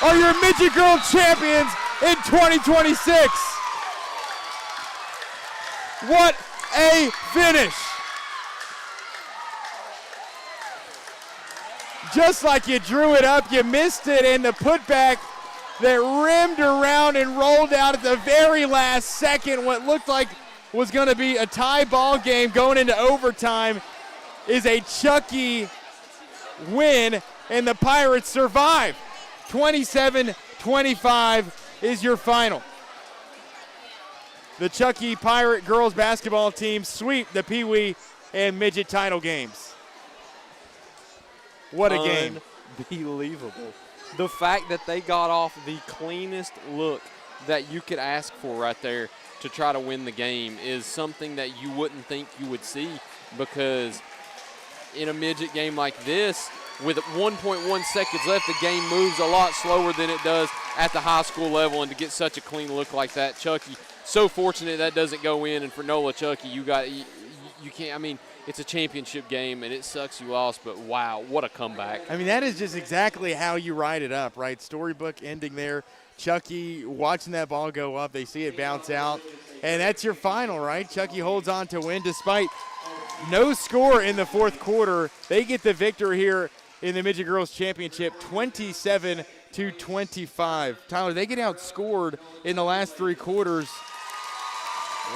are your midget girl champions in 2026. What a finish. Just like you drew it up, you missed it, and the putback that rimmed around and rolled out at the very last second. What looked like was going to be a tie ball game going into overtime is a Chucky win, and the Pirates survive. 27-25 is your final. The Chucky Pirate girls basketball team sweep the Pee Wee and midget title games. What a game. Unbelievable. The fact that they got off the cleanest look that you could ask for right there to try to win the game is something that you wouldn't think you would see, because in a midget game like this, with 1.1 seconds left, the game moves a lot slower than it does at the high school level, and to get such a clean look like that, Chucky, so fortunate that doesn't go in. And for Nola Chucky, you can't, I mean, it's a championship game, and it sucks you lost, but wow, what a comeback. I mean, that is just exactly how you write it up, right? Storybook ending there. Chucky watching that ball go up. They see it bounce out, and that's your final, right? Chucky holds on to win despite no score in the fourth quarter. They get the victory here in the Midget Girls Championship, 27-25. Tyler, they get outscored in the last 3 quarters.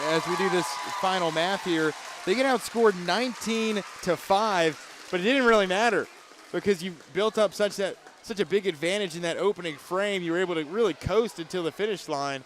As we do this final math here, they get outscored 19-5, but it didn't really matter because you built up such that such a big advantage in that opening frame. You were able to really coast until the finish line,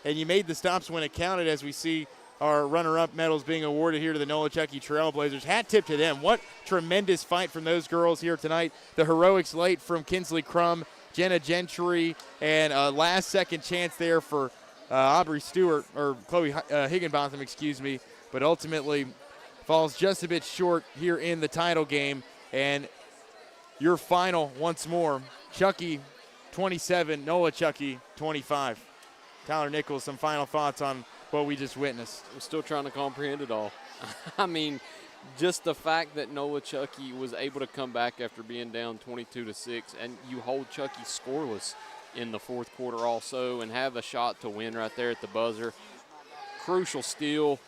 and you made the stops when it counted, as we see our runner-up medals being awarded here to the Nolichucky Trailblazers. Hat tip to them. What tremendous fight from those girls here tonight. The heroics late from Kinsley Crum, Jenna Gentry, and a last-second chance there for Aubrey Stewart, or Chloe Higginbotham, excuse me, but ultimately falls just a bit short here in the title game. And your final once more, Chucky 27, Nolichucky 25. Tyler Nichols, some final thoughts on what we just witnessed. I'm still trying to comprehend it all. I mean, just the fact that Nolichucky was able to come back after being down 22-6, and you hold Chucky scoreless in the fourth quarter also and have a shot to win right there at the buzzer. Crucial steal,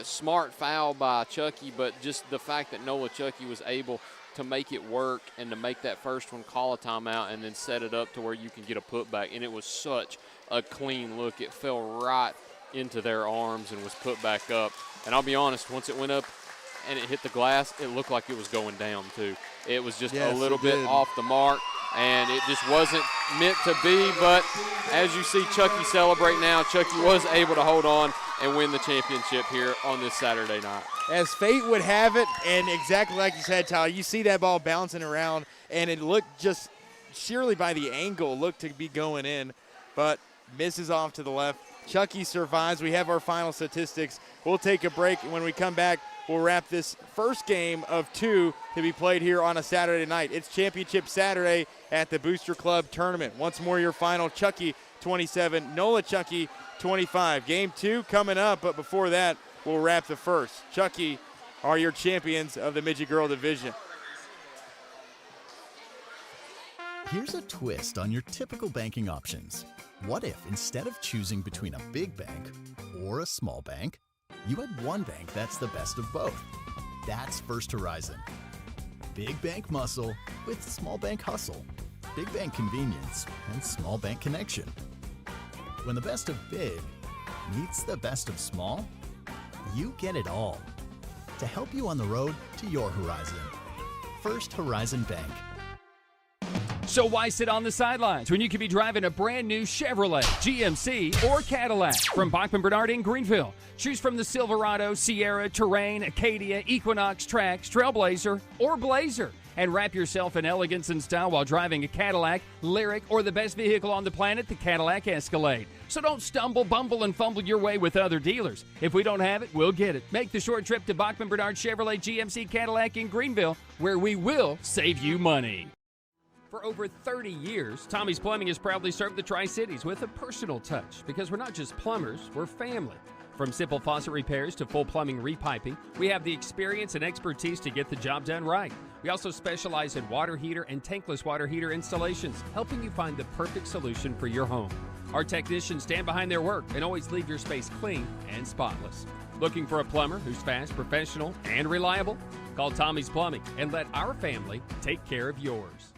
smart foul by Chucky, but just the fact that Nolichucky was able to make it work and to make that first one, call a timeout, and then set it up to where you can get a putback. And it was such a clean look. It fell right into their arms and was put back up. And I'll be honest, once it went up and it hit the glass, it looked like it was going down too. It was just a little bit off the mark, and it just wasn't meant to be. But as you see Chucky celebrate now, Chucky was able to hold on and win the championship here on this Saturday night. As fate would have it, and exactly like you said, Tyler, you see that ball bouncing around, and it looked just sheerly by the angle, looked to be going in, but misses off to the left. Chucky survives. We have our final statistics. We'll take a break, and when we come back, we'll wrap this first game of two to be played here on a Saturday night. It's Championship Saturday at the Booster Club Tournament. Once more, your final, Chucky 27, Nolichucky 25. Game two coming up, but before that, we'll wrap the first. Chucky are your champions of the Midget Girl Division. Here's a twist on your typical banking options. What if instead of choosing between a big bank or a small bank, you had one bank that's the best of both? That's First Horizon. Big bank muscle with small bank hustle. Big bank convenience and small bank connection. When the best of big meets the best of small, you get it all to help you on the road to your horizon. First Horizon Bank. So why sit on the sidelines when you could be driving a brand new Chevrolet, GMC, or Cadillac from Bachman Bernard in Greenville? Choose from the Silverado, Sierra, Terrain, Acadia, Equinox, Trax, Trailblazer, or Blazer. And wrap yourself in elegance and style while driving a Cadillac, Lyric, or the best vehicle on the planet, the Cadillac Escalade. So don't stumble, bumble, and fumble your way with other dealers. If we don't have it, we'll get it. Make the short trip to Bachman Bernard Chevrolet GMC Cadillac in Greenville, where we will save you money. For over 30 years, Tommy's Plumbing has proudly served the Tri-Cities with a personal touch, because we're not just plumbers, we're family. From simple faucet repairs to full plumbing repiping, we have the experience and expertise to get the job done right. We also specialize in water heater and tankless water heater installations, helping you find the perfect solution for your home. Our technicians stand behind their work and always leave your space clean and spotless. Looking for a plumber who's fast, professional, and reliable? Call Tommy's Plumbing and let our family take care of yours.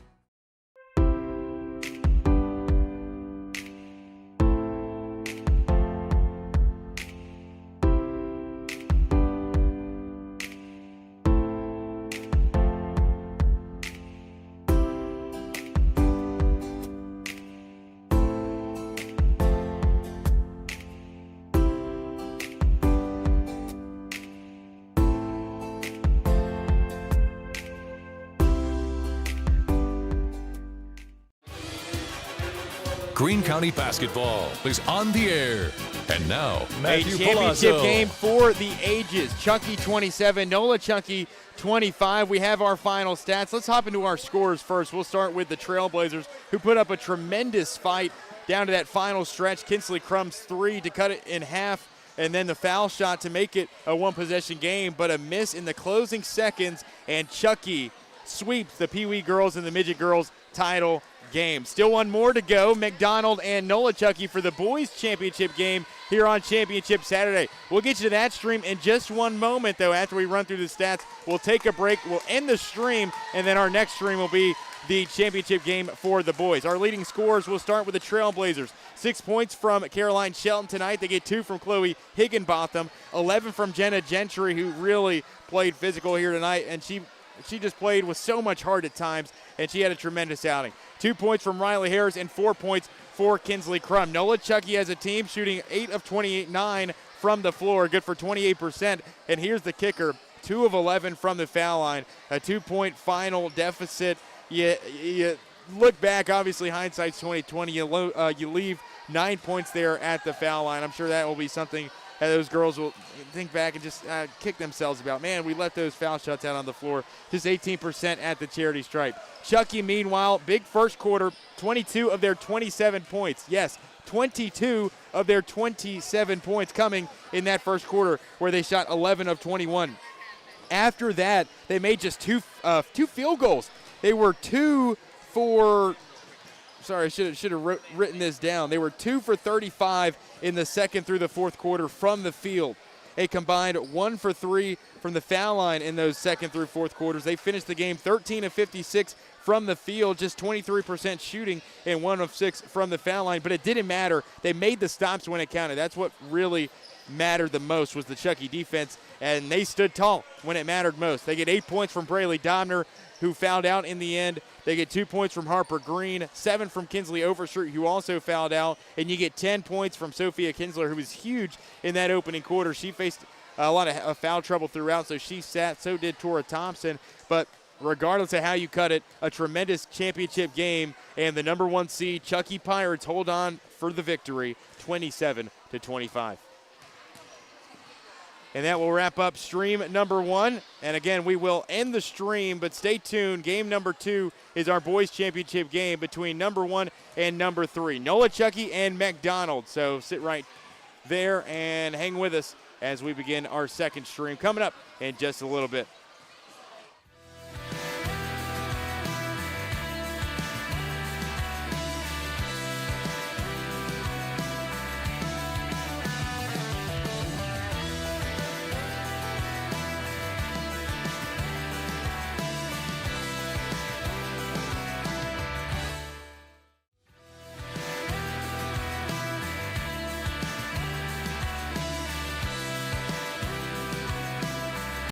Greene County Basketball is on the air. And now, Matthew A championship Palazzo. game for the ages. Chucky 27, Nolichucky 25. We have our final stats. Let's hop into our scores first. We'll start with the Trailblazers, who put up a tremendous fight down to that final stretch. Kinsley Crum's three to cut it in half, and then the foul shot to make it a one-possession game, but a miss in the closing seconds, and Chucky sweeps the Pee Wee girls and the Midget girls title game. Still one more to go. McDonald and Nolichucky for the boys championship game here on Championship Saturday. We'll get you to that stream in just one moment, though. After we run through the stats, we'll take a break. We'll end the stream, and then our next stream will be the championship game for the boys. Our leading scorers will start with the Trailblazers. 6 points from Caroline Shelton tonight. They get 2 from Chloe Higginbotham, 11 from Jenna Gentry, who really played physical here tonight, and she she just played with so much heart at times, and she had a tremendous outing. 2 points from Riley Harris and 4 points for Kinsley Crum. Nola Chucky as a team shooting 8 of 28, 9 from the floor, good for 28%. And here's the kicker, 2 of 11 from the foul line, a 2-point final deficit. You look back, obviously hindsight's 2020. You leave 9 points there at the foul line. I'm sure that will be something that those girls will think back and just kick themselves about. Man, we let those foul shots out on the floor. Just 18% at the charity stripe. Chucky, meanwhile, big first quarter, 22 of their 27 points. Yes, 22 of their 27 points coming in that first quarter, where they shot 11 of 21. After that, they made just two field goals. They were 2 for – sorry, I should have written this down. They were 2 for 35 in the second through the fourth quarter from the field. A combined 1 for 3 from the foul line in those second through fourth quarters. They finished the game 13 of 56 from the field, just 23% shooting and 1 of 6 from the foul line. But it didn't matter. They made the stops when it counted. That's what really mattered the most, was the Chucky defense, and they stood tall when it mattered most. They get 8 points from Braylee Domner, who fouled out in the end. They get 2 points from Harper Green, 7 from Kinsley Overstreet, who also fouled out, and you get 10 points from Sophia Kinsler, who was huge in that opening quarter. She faced a lot of foul trouble throughout, so she sat. So did Tora Thompson. But regardless of how you cut it, a tremendous championship game, and the number 1 seed Chucky Pirates hold on for the victory, 27-25. And that will wrap up stream number 1. And again, we will end the stream, but stay tuned. Game number 2 is our boys championship game between number 1 and number 3, Nola Chucky and McDonald. So sit right there and hang with us as we begin our second stream coming up in just a little bit.